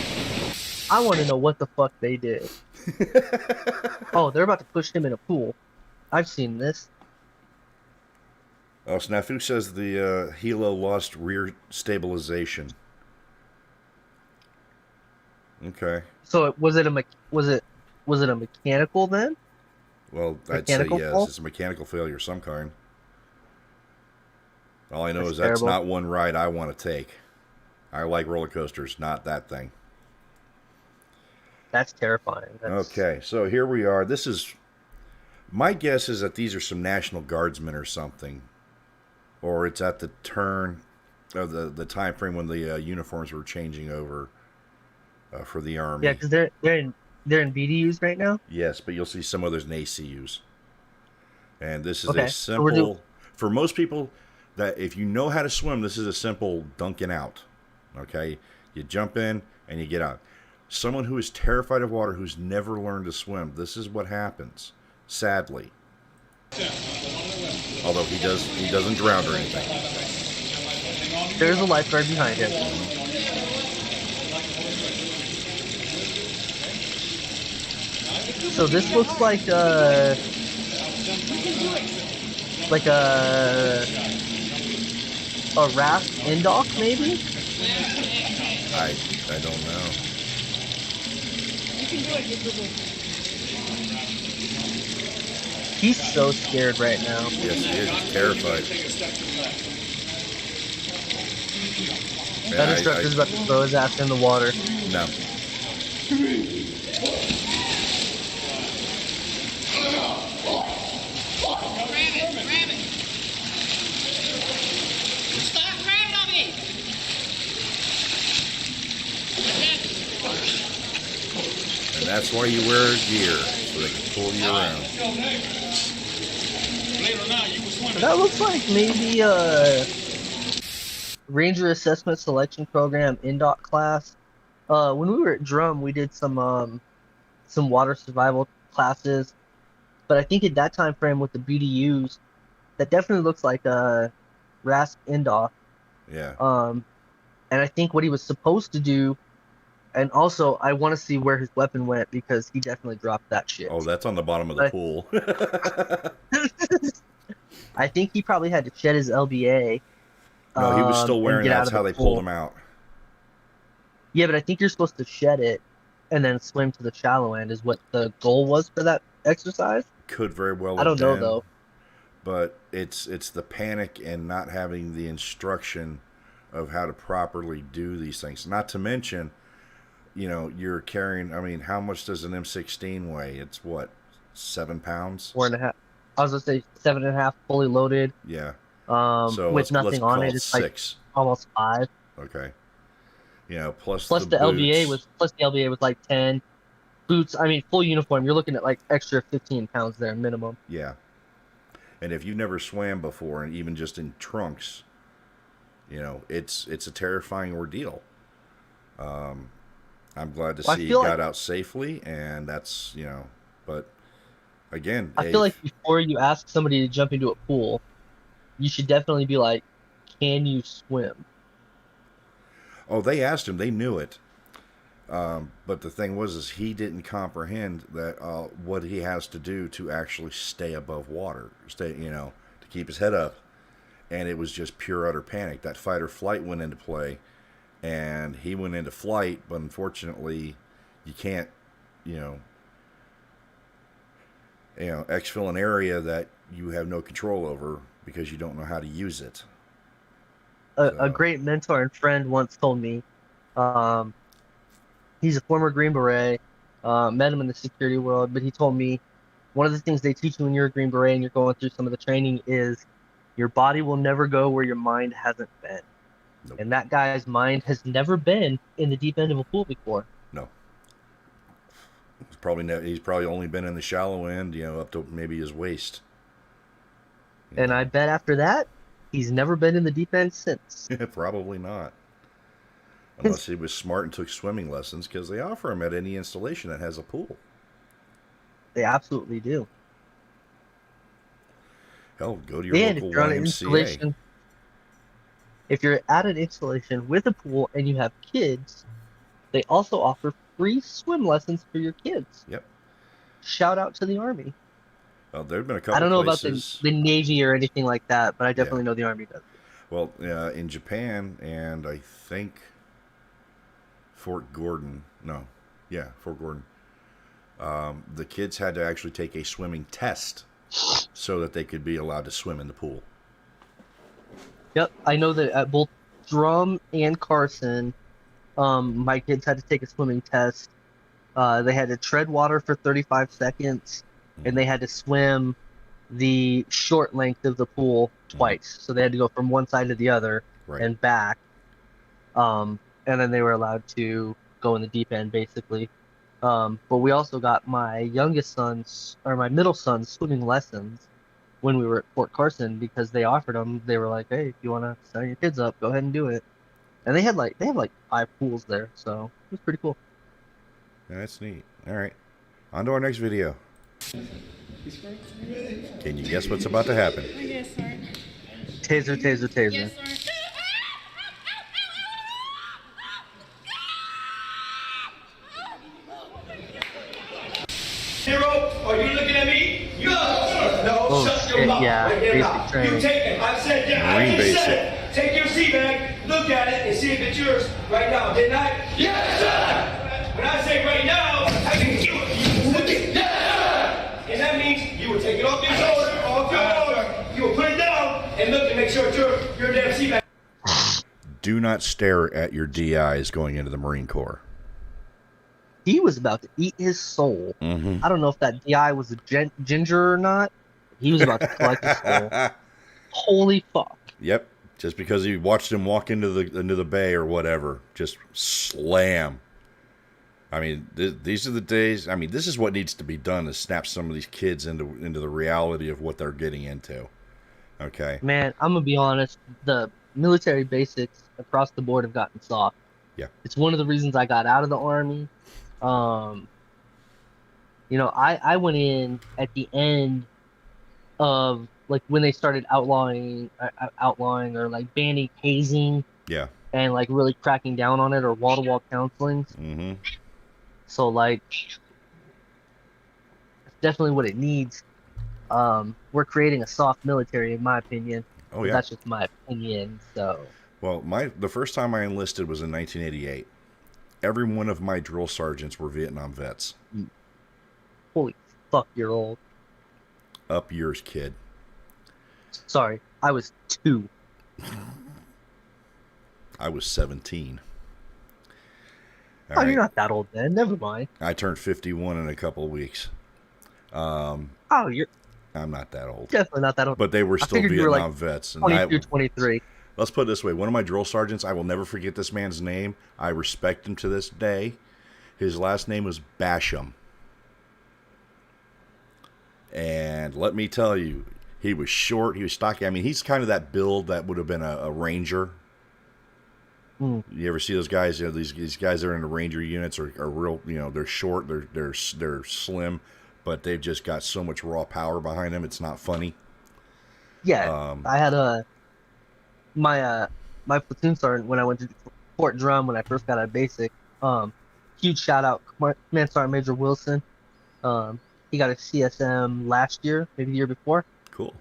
I want to know what the fuck they did. Oh, they're about to push him in a pool. I've seen this. Oh, Snafu says the helo lost rear stabilization. Okay. So was it a mechanical then? Well, Mechanical I'd say yes. fault? It's a mechanical failure of some kind. All I know That's is that's terrible. not one ride I want to take. I like roller coasters, not that thing. That's terrifying. Okay, so here we are. This is my guess is that these are some National Guardsmen or something, or it's at the turn of the time frame when the uniforms were changing over for the Army. Yeah, because they're in BDUs right now. Yes, but you'll see some others in ACUs. And this is Okay, a so we're simple, for most people, that if you know how to swim, this is a simple dunking out. Okay? You jump in and you get out. Someone who is terrified of water, who's never learned to swim, this is what happens, sadly. Although he doesn't drown or anything. There's a lifeguard behind him. So this looks like a raft in dock, maybe? I don't know. He's so scared right now. Yes, he is. He's terrified. That instructor's about to throw his ass in the water. No. And that's why you wear gear, so they can pull you around. That looks like maybe a Ranger Assessment Selection Program in-dock class. When we were at Drum, we did some water survival classes, but I think at that time frame with the BDUs, that definitely looks like a RASP in-dock. Yeah. And I think what he was supposed to do, and also I want to see where his weapon went because he definitely dropped that shit. Oh, that's on the bottom of the pool. I think he probably had to shed his LBA. No, he was still wearing it. That's how they pulled pool. him out. Yeah, but I think you're supposed to shed it and then swim to the shallow end is what the goal was for that exercise. Could very well I don't know been, though. But it's the panic and not having the instruction of how to properly do these things. Not to mention, you're carrying, I mean, how much does an M16 weigh? It's what, 7 pounds? 4.5. I was gonna say 7.5 fully loaded. Yeah. So with nothing on it, it's 6. like almost 5. Okay. Plus the LBA was like 10. Boots, I mean, full uniform, you're looking at like extra 15 pounds there minimum. Yeah. And if you've never swam before, and even just in trunks, it's a terrifying ordeal. I'm glad to see he got out safely, and that's, but again, I feel like before you ask somebody to jump into a pool, you should definitely be like, can you swim? Oh, they asked him. They knew it. But the thing was he didn't comprehend that what he has to do to actually stay above water, to keep his head up. And it was just pure utter panic. That fight or flight went into play, and he went into flight. But unfortunately, you can't, exfil an area that you have no control over because you don't know how to use it. A great mentor and friend once told me, he's a former Green Beret, met him in the security world, but he told me one of the things they teach you when you're a Green Beret and you're going through some of the training is your body will never go where your mind hasn't been. Nope. And that guy's mind has never been in the deep end of a pool before. No. He's probably only been in the shallow end, up to maybe his waist. And I bet after that, he's never been in the deep end since. Probably not. Unless he was smart and took swimming lessons, because they offer them at any installation that has a pool. They absolutely do. Hell, go to your local YMCA. If you're at an installation with a pool and you have kids, they also offer free swim lessons for your kids. Yep. Shout out to the Army. Well, there have been a couple. I don't know places... about the Navy or anything like that, but I definitely know the Army does. Well, in Japan and I think Fort Gordon. Fort Gordon. The kids had to actually take a swimming test so that they could be allowed to swim in the pool. Yep, I know that at both Drum and Carson, my kids had to take a swimming test. They had to tread water for 35 seconds, and they had to swim the short length of the pool twice. So they had to go from one side to the other and back. And then they were allowed to go in the deep end, basically. But we also got my my middle son's swimming lessons when we were at Fort Carson because they offered them. They were like, "Hey, if you want to sign your kids up, go ahead and do it." And they have like 5 pools there, so it was pretty cool. Yeah, that's neat. All right, on to our next video. Can you guess what's about to happen? Yes, sir. Taser, taser, taser. Yes, sir. Hero, are you looking at me? You no, shut your mouth. Yeah, right there basic now. training. You take it. I said that. Marine I just basic. said it. Take your seat bag, look at it, and see if it's yours right now. Didn't I? Yes, sir. When I say right now, I mean you look it. Yes, sir. And that means you will take it off your shoulder, off your arm. You will put it down and look and make sure it's your damn seat bag. Do not stare at your DIs going into the Marine Corps. He was about to eat his soul. Mm-hmm. I don't know if that DI was a ginger or not. He was about to collect his soul. Holy fuck. Yep. Just because you watched him walk into the bay or whatever, just slam. I mean, these are the days. I mean, this is what needs to be done: is snap some of these kids into the reality of what they're getting into. Okay. Man, I'm gonna be honest. The military basics across the board have gotten soft. Yeah. It's one of the reasons I got out of the Army. I went in at the end of like when they started outlawing or like banning hazing. Yeah. And like really cracking down on it, or wall-to-wall counseling. Mm-hmm. So like, that's definitely what it needs. We're creating a soft military, in my opinion. Oh yeah. That's just my opinion. So. Well, the first time I enlisted was in 1988. Every one of my drill sergeants were Vietnam vets. Holy fuck, you're old. Up yours, kid. Sorry, I was 2. I was 17. All You're not that old then. Never mind. I turned 51 in a couple of weeks. I'm not that old. Definitely not that old. But they were still Vietnam vets. And 22, 23. Let's put it this way. One of my drill sergeants, I will never forget this man's name. I respect him to this day. His last name was Basham. And let me tell you, he was short. He was stocky. I mean, he's kind of that build that would have been a ranger. You ever see those guys? You know, these guys that are in the ranger units are real. You know, they're short. They're slim, but they've just got so much raw power behind them. It's not funny. Yeah, I had my platoon sergeant when I went to Fort Drum when I first got out of basic. Huge shout out, Command Sergeant Major Wilson. He got a CSM last year, maybe the year before. Cool.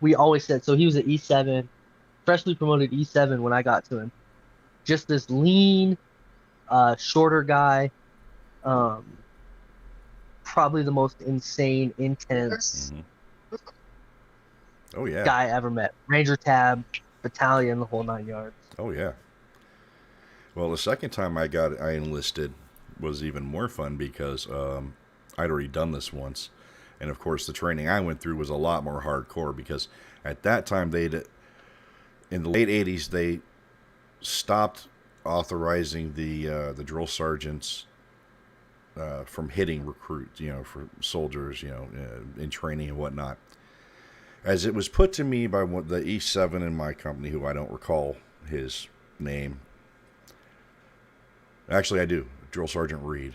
We always said, so he was at E7, freshly promoted E7 when I got to him. Just this lean, shorter guy. Probably the most insane, intense guy I ever met. Ranger Tab, battalion, the whole 9 yards. Oh, yeah. Well, the second time I enlisted was even more fun because I'd already done this once. And, of course, the training I went through was a lot more hardcore because at that time, in the late 80s, they stopped authorizing the drill sergeants from hitting recruits, for soldiers, in training and whatnot. As it was put to me by the E7 in my company, who I don't recall his name. Actually, I do. Drill Sergeant Reed.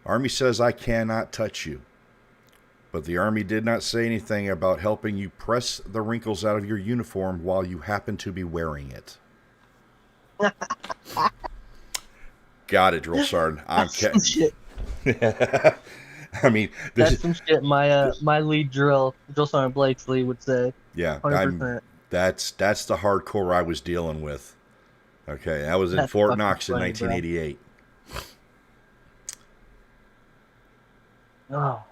Army says I cannot touch you. But the Army did not say anything about helping you press the wrinkles out of your uniform while you happen to be wearing it. Got it, Drill Sergeant. I'm shit. I mean, this That's some shit my lead drill sergeant Blakesley would say. yeah, 100%. that's the hardcore I was dealing with. Okay, that was in That's Fort fucking Knox in funny, 1988. Oh.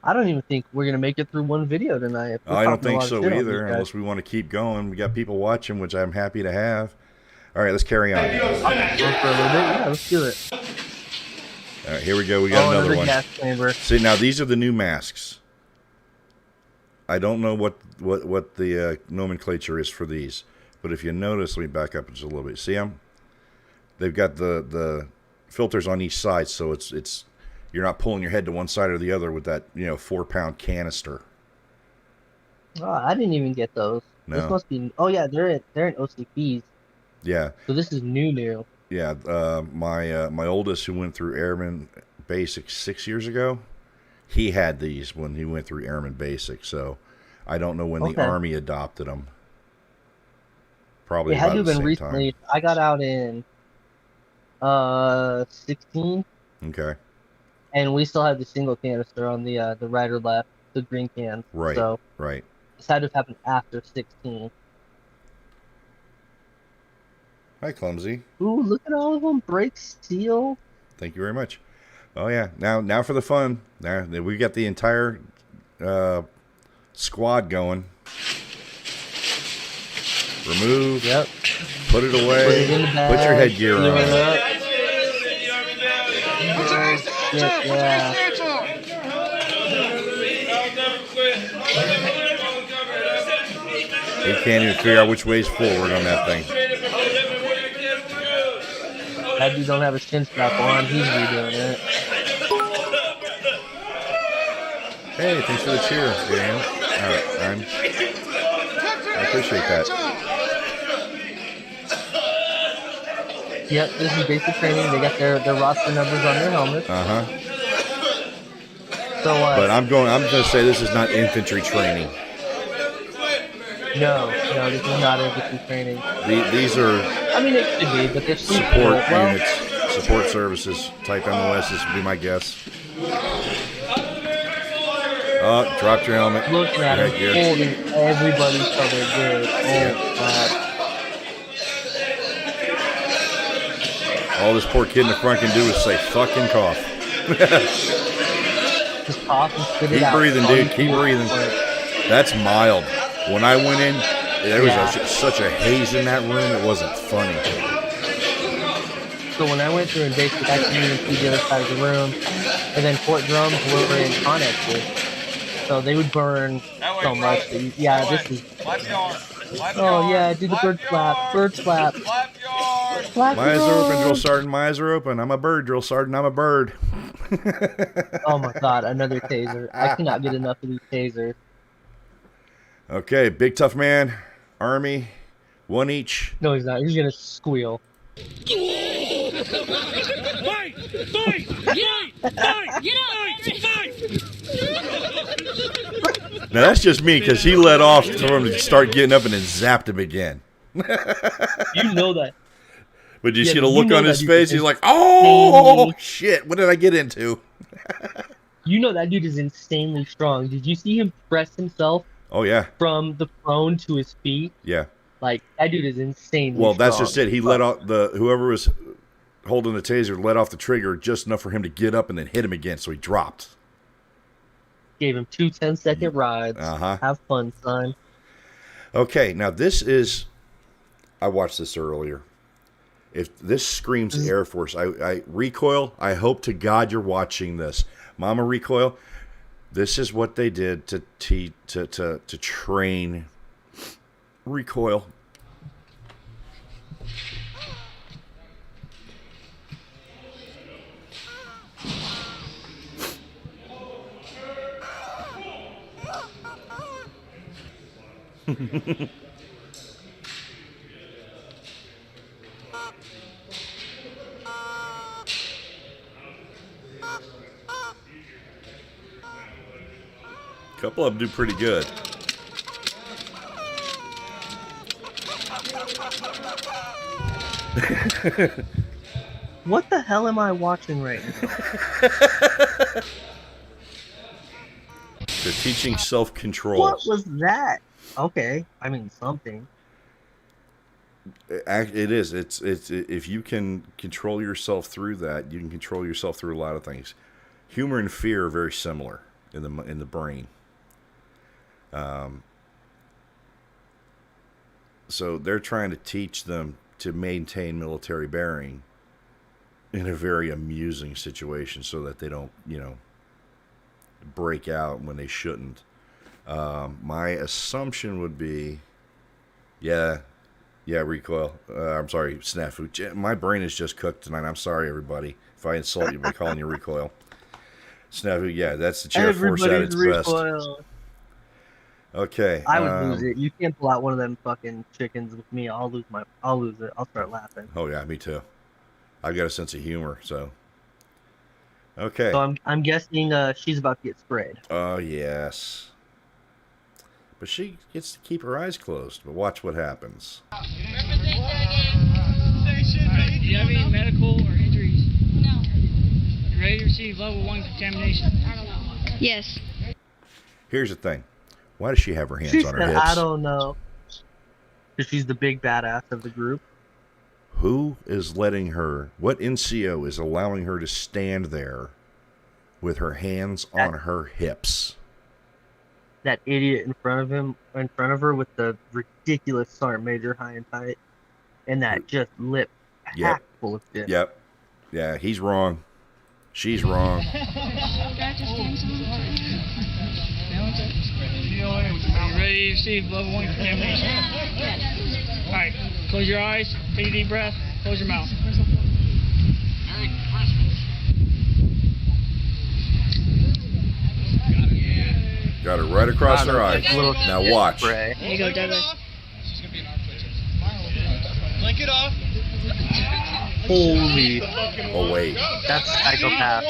I don't even think we're gonna make it through one video tonight. I don't think so either, unless we want to keep going. We got people watching, which I'm happy to have. All right, let's carry on. For a little bit. Yeah, let's do it. All right, here we go. We got another one. Gas chamber. See, now these are the new masks. I don't know what the nomenclature is for these, but if you notice, let me back up just a little bit. See them? They've got the filters on each side, so it's you're not pulling your head to one side or the other with that 4-pound canister. Oh, I didn't even get those. No. This must be. Oh yeah, they're in OCPs. Yeah. So this is new. Yeah. My oldest, who went through Airman Basics 6 years ago, he had these when he went through Airman Basics. So I don't know when the Army adopted them. Probably it had to about have the been same recently. time. I got out in 16. Okay. And we still have the single canister on the right or left, the green can. Right. So right. this had to have happened after 16. Hi, Clumsy. Ooh, look at all of them. Break steel. Thank you very much. Oh yeah. Now for the fun. Now we got the entire squad going. Remove. Yep. Put it away. Put it in the bag. Put your headgear on. Yeah. He can't even figure out which way's forward on that thing. That dude don't have a chin strap on. He's redoing it. Hey, thanks for the cheer, Dan. All right, I appreciate that. Yep, this is basic training. They got their roster numbers on their helmets. So but I'm gonna say this is not infantry training. No, this is not infantry training. These are. I mean, it could be, but they're support units, support services type MOSs would be my guess. Oh, dropped your helmet. Looking at him, holding everybody covered good. All this poor kid in the front can do is say fucking cough. Just cough and spit it out. Keep breathing, dude. Keep breathing. That's mild. When I went in, there was such a haze in that room, it wasn't funny. So when I went through in basic, I couldn't even see the other side of the room. And then Fort Drums were in Connecticut. So they would burn so much. This is... Oh yeah, do the bird flap. Bird flap. My eyes are open, drill sergeant. My eyes are open. I'm a bird, drill sergeant. I'm a bird. Oh my god, another taser. I cannot get enough of these tasers. Okay, big tough man, Army, one each. No, he's not. He's gonna squeal. Fight! Fight! Now that's just me because he let off for him to start getting up and then zapped him again. You know that. But did you see the look on his face? He's like, "Oh shit! What did I get into?" You know that dude is insanely strong. Did you see him press himself? Oh yeah. From the prone to his feet. Yeah. Like that dude is insanely Well, that's strong. just it. He let off whoever was holding the taser let off the trigger just enough for him to get up and then hit him again, so he dropped. Gave him 2 10-second rides. Have fun, son. Okay, now this is. I watched this earlier. If this screams Air Force, I Recoil. I hope to God you're watching this, Mama Recoil. This is what they did to train Recoil. A couple of them do pretty good. What the hell am I watching right now? They're teaching self-control. What was that? Okay, I mean something. It is. It's if you can control yourself through that, you can control yourself through a lot of things. Humor and fear are very similar in the brain. So they're trying to teach them to maintain military bearing in a very amusing situation, so that they don't, break out when they shouldn't. My assumption would be, yeah, recoil. I'm sorry, snafu. My brain is just cooked tonight. I'm sorry, everybody, if I insult you by calling you recoil. Snafu, yeah, that's the chair force at its recoil. best. Okay. I would lose it. You can't pull out one of them fucking chickens with me. I'll lose it. I'll start laughing. Oh yeah, me too. I've got a sense of humor, so. Okay. So I'm guessing she's about to get sprayed. Oh yes. But she gets to keep her eyes closed. But watch what happens. Do you have any medical or injuries? No. You ready to receive level 1 contamination? I don't know. Yes. Here's the thing. Why does she have her hands She on her said, hips? I don't know. Because she's the big badass of the group. Who is letting her? What NCO is allowing her to stand there with her hands on her hips? That idiot in front of her with the ridiculous Sergeant Major high and tight, and that just lip packed full of shit. Yep. Yeah, he's wrong. She's wrong. Are you ready to receive level 1 contamination? Yes. Alright, close your eyes, take a deep breath, close your mouth. Got her right across her eyes. Now watch. Spray. There you go, Douglas. Blink it off. Holy. Oh wait. That's psychopath.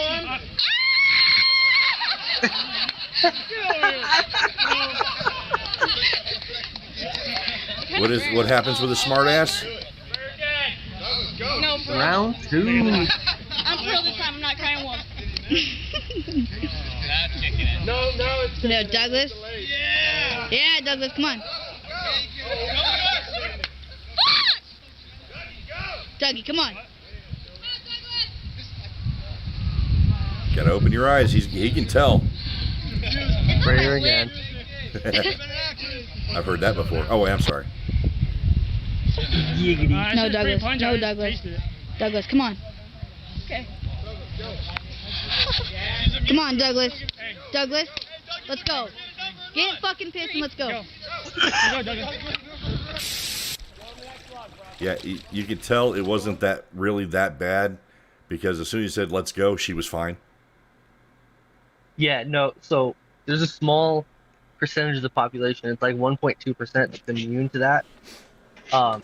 What happens with a smart ass? No, bro. Round 2. I'm pro this time. I'm not crying wolf. No, Douglas. Yeah. Yeah, Douglas, come on. Dougie, come on. Gotta open your eyes. He can tell. Spray her again. I've heard that before. Oh wait, I'm sorry. Giggity. No, Douglas. No, Douglas. Douglas, come on. Okay. Come on, Douglas. Douglas, let's go. Get fucking pissed and let's go. Yeah, you could tell it wasn't really that bad, because as soon as you said "let's go," she was fine. Yeah, no, so there's a small percentage of the population, it's like 1.2% that's immune to that.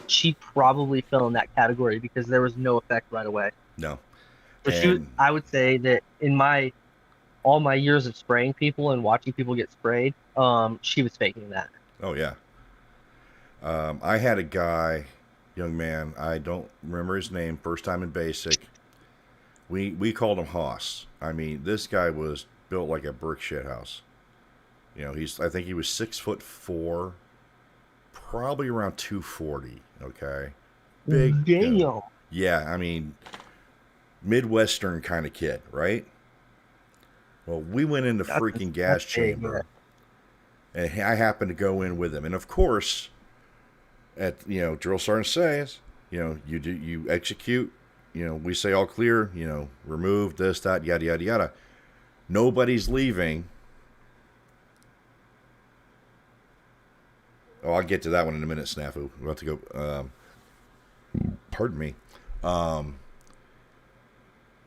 She probably fell in that category because there was no effect right away. No. So I would say that in all my years of spraying people and watching people get sprayed, she was faking that. Oh yeah. I had a guy, young man, I don't remember his name, first time in basic. We called him Hoss. I mean, this guy was built like a brick shit house. I think he was 6'4", probably around 240. Okay, big. Damn. Yeah, I mean, Midwestern kind of kid, right? Well, we went in the freaking gas chamber, and I happened to go in with him, and of course, drill sergeant says, you execute, we say all clear, remove this, that, yada yada yada. Nobody's leaving. Oh, I'll get to that one in a minute, Snafu. We're about to go. Pardon me.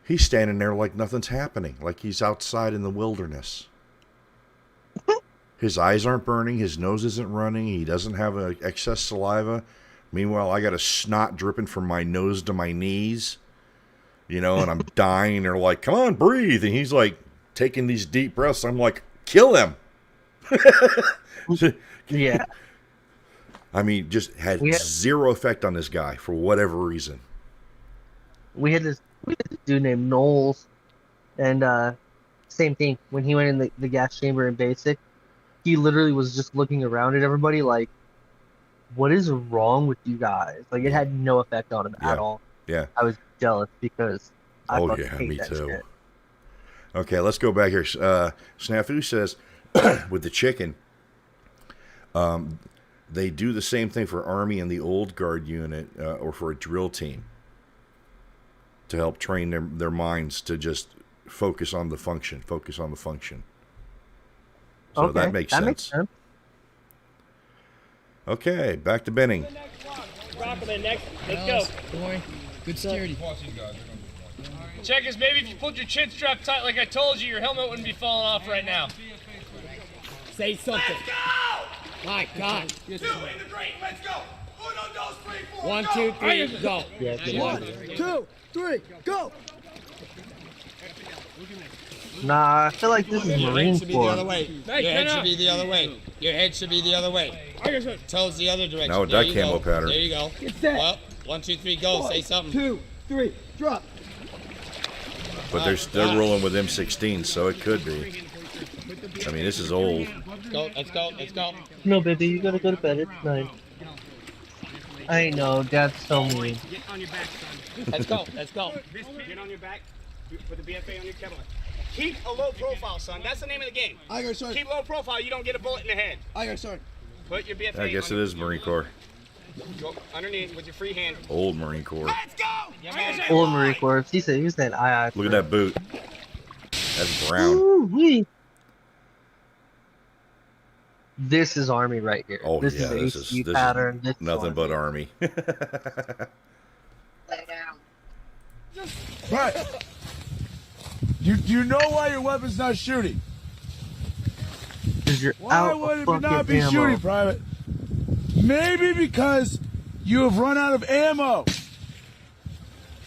He's standing there like nothing's happening, like he's outside in the wilderness. His eyes aren't burning. His nose isn't running. He doesn't have excess saliva. Meanwhile, I got a snot dripping from my nose to my knees, and I'm dying. They're like, come on, breathe. And he's like taking these deep breaths. I'm like, kill him. Yeah. I mean, just had zero effect on this guy for whatever reason. We had this We had a dude named Knowles, and same thing. When he went in the gas chamber in basic, he literally was just looking around at everybody like, "What is wrong with you guys?" Like it had no effect on him at all. Yeah. I was jealous because I Oh fucking yeah, hate me that too. shit. Okay, let's go back here. Snafu says with the chicken, they do the same thing for Army and the old guard unit, or for a drill team, to help train their minds to just focus on the function. So Okay, that makes sense. Okay, back to Benning. Rock on the next. Let's go. Boy, good security. Check us, baby. If you pulled your chin strap tight like I told you, your helmet wouldn't be falling off right now. Say something. Let's go! My God. 2 in the green, let's go! 1, 2, 3, 4, 1, go! 2, 3, go. Yeah, good 1, 2, 3, go. Nah, I feel like this is Your Marine head should be the other Corps. way. Your head should be the other way. Your head should be the other way. Toes the other direction. No, There that you camo go. pattern. There you go. Get set. Well, 1, 2, 3, go. Say something. 2, 3, drop. But they're rolling with M16, so it could be. I mean, this is old. Let's go. No, baby, you gotta go to bed. It's night. I know, Dad's so mean. Get on your back, son. Let's go. Get on your back. Put the BFA on your Kevlar. Keep a low profile, son. That's the name of the game. I got sorry. Keep low profile. You don't get a bullet in the head. I got sorry. Put your BFA. I guess it on is Marine Corps. Go underneath with your free hand. Old Marine Corps. Let's go! Old Marine Corps. He said, aye. Look at that boot. That's brown. Ooh-wee. This is Army right here. Oh this yeah, is this HG is pattern. This is nothing but Army. Right. You know why your weapon's not shooting? 'Cause you're Why out would of it fucking not be ammo. shooting, Private? Maybe because you have run out of ammo.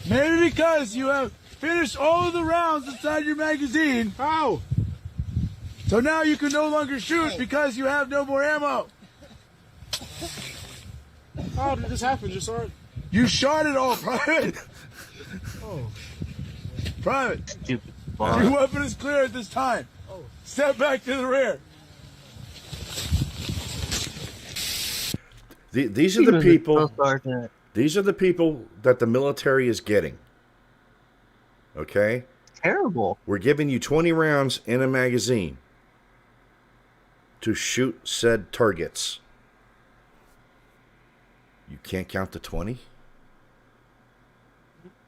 Maybe because you have finished all of the rounds inside your magazine. How? So now you can no longer shoot because you have no more ammo. How did this happen? Just saw it. You shot it all, Private. Private, Stupid your fuck. weapon is clear at this time. Step back to the rear. These are the Even people. drill sergeant. These are the people that the military is getting. Okay, Terrible. we're giving you 20 rounds in a magazine to shoot said targets. You can't count to 20?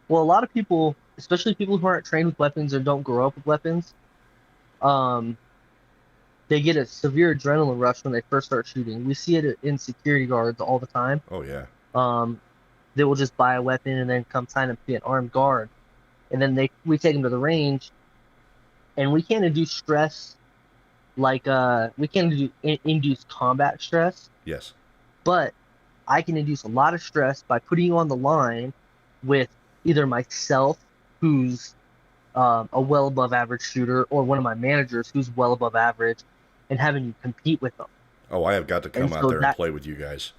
Well, a lot of people, especially people who aren't trained with weapons or don't grow up with weapons, they get a severe adrenaline rush when they first start shooting. We see it in security guards all the time. Oh, yeah. They will just buy a weapon and then come sign up to be an armed guard. And then we take them to the range, and we can't induce stress like we can't induce combat stress, Yes. but I can induce a lot of stress by putting you on the line with either myself, who's a well above average shooter, or one of my managers who's well above average, and having you compete with them. Oh, I have got to come And out so there and that- play with you guys.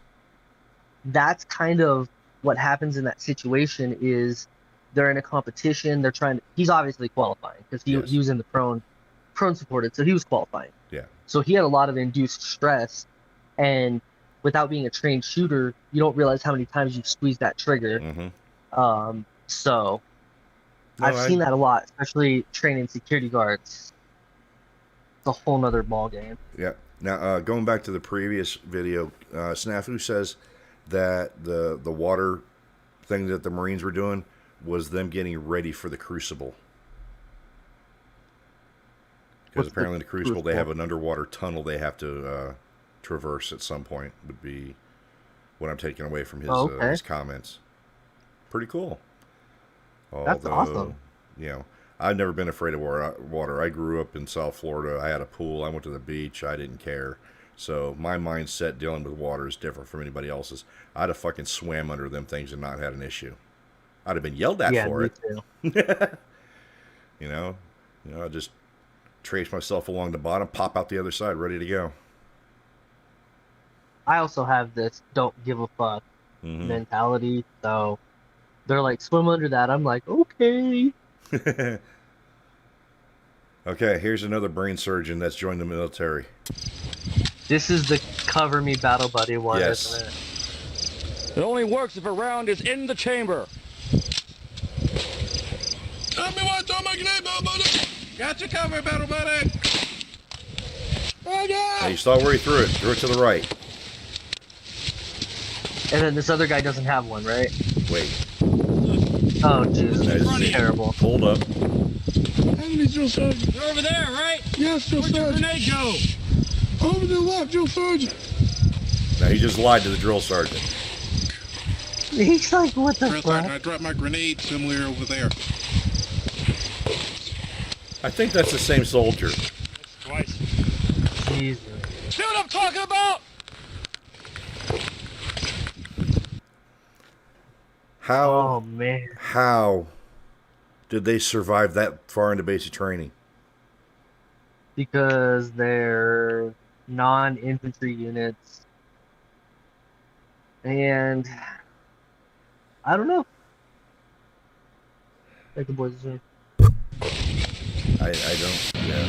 That's kind of what happens in that situation. Is they're in a competition, they're trying to, he's obviously qualifying because he was in the prone supported, so he was qualifying. Yeah. So he had a lot of induced stress, and without being a trained shooter, you don't realize how many times you've squeezed that trigger. Mm-hmm. So No, I've seen that a lot, especially training security guards. It's a whole nother ball game. Yeah. Now, going back to the previous video, Snafu says that the water thing that the Marines were doing was them getting ready for the Crucible. Because What's apparently the the Crucible, they have Crucible? an underwater tunnel they have to traverse at some point, would be what I'm taking away from his comments. Pretty cool. That's awesome. You know, I've never been afraid of water. I grew up in South Florida. I had a pool. I went to the beach. I didn't care. So my mindset dealing with water is different from anybody else's. I'd have fucking swam under them things and not had an issue. I'd have been yelled at for me it. too. You know, I just trace myself along the bottom, pop out the other side, ready to go. I also have this don't give a fuck Mm-hmm. mentality, so They're like, swim under that. I'm like, okay. Okay, here's another brain surgeon that's joined the military. This is the cover me battle buddy one, Yes. isn't it? It only works if a round is in the chamber. Tell me what, throw my grenade, battle buddy. Got your cover, battle buddy. Oh, yeah. Now you saw where he threw it. Threw it to the right. And then this other guy doesn't have one, right? Wait. Oh, jeez. That is Terrible. Hold up. Enemy drill sergeant. You're over there, right? Yes, drill Where'd your sergeant. grenade go? Over to the left, drill sergeant. Now he just lied to the drill sergeant. He's like, what the Drill fuck? sergeant, I dropped my grenade somewhere over there. I think that's the same soldier. Twice. Jesus. See what I'm talking about? How? Oh, man. How did they survive that far into basic training? Because they're non-infantry units. And I don't know. Like the boys are. I don't. Yeah.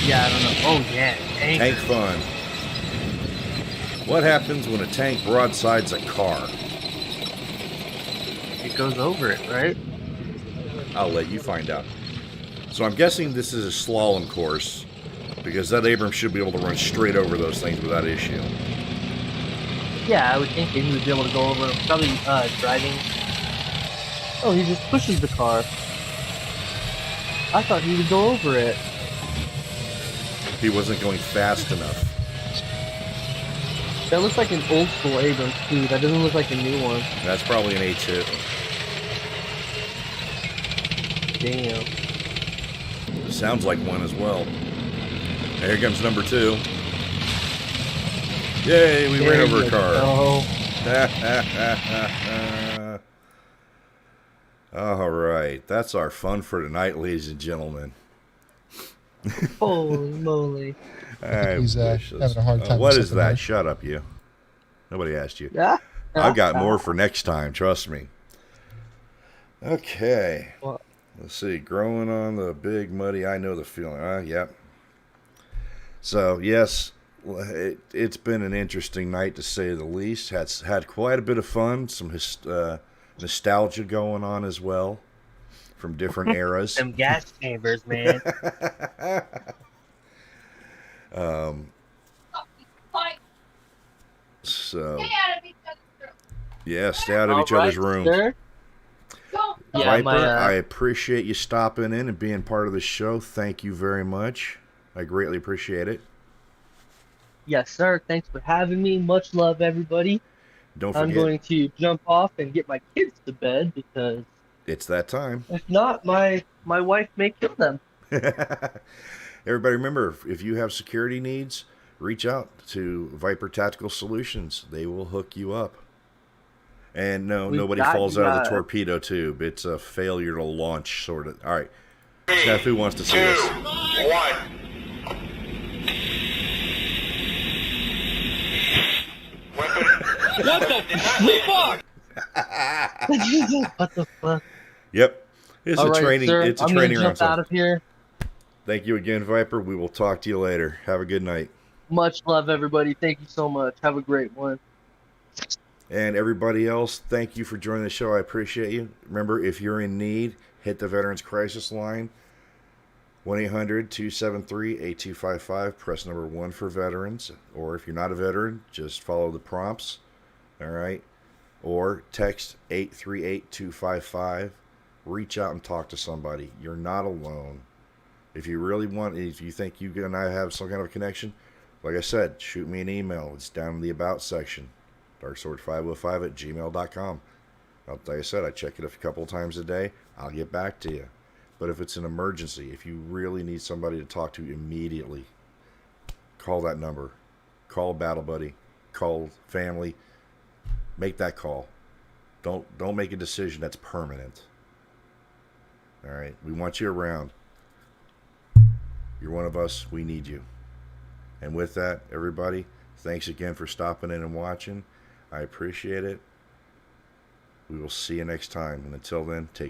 Yeah, I don't know. Oh, yeah. Tank fun. What happens when a tank broadsides a car? It goes over it, right? I'll let you find out. So I'm guessing this is a slalom course, because that Abrams should be able to run straight over those things without issue. Yeah, I would think that he would be able to go over. Probably driving. Oh, he just pushes the car. I thought he would go over it. He wasn't going fast enough. That looks like an old school Abrams too. That doesn't look like a new one. That's probably an A2. Damn. Sounds like one as well. Here comes number 2. Yay, we ran over a car. All right, that's our fun for tonight, ladies and gentlemen. Holy moly. He's having a hard time. What is that? Shut up, you. Nobody asked you. Yeah. I've got more for next time, trust me. Okay. What? Let's see. Growing on the big muddy, I know the feeling. Yep. So, yes, it's been an interesting night to say the least. Had quite a bit of fun. Some nostalgia going on as well from different eras. Some gas chambers, man. So, yeah, stay out of each other's rooms. Sir? Yeah, Viper, I appreciate you stopping in and being part of the show. Thank you very much. I greatly appreciate it. Yes, sir. Thanks for having me. Much love, everybody. Don't forget. I'm going to jump off and get my kids to bed because it's that time. If not, my wife may kill them. Everybody remember, if you have security needs, reach out to Viper Tactical Solutions. They will hook you up. And no, nobody falls out of the torpedo tube. It's a failure to launch, sort of. All right. Steph, who wants to see this? 2, 1. What the fuck? What the fuck? Yep. It's All a right, training. sir, It's a I'm training gonna round. jump out of here. Thank you again, Viper. We will talk to you later. Have a good night. Much love, everybody. Thank you so much. Have a great one. And everybody else, thank you for joining the show. I appreciate you. Remember, if you're in need, hit the Veterans Crisis Line. 1-800-273-8255. Press number 1 for veterans. Or if you're not a veteran, just follow the prompts. All right? Or text 838-255. Reach out and talk to somebody. You're not alone. If you really want, if you think you and I have some kind of a connection, like I said, shoot me an email. It's down in the About section. darksword505@gmail.com. Like I said, I check it a couple times a day. I'll get back to you. But if it's an emergency, if you really need somebody to talk to immediately, call that number. Call Battle Buddy. Call family. Make that call. Don't make a decision that's permanent. All right? We want you around. You're one of us. We need you. And with that, everybody, thanks again for stopping in and watching. I appreciate it. We will see you next time. And until then, take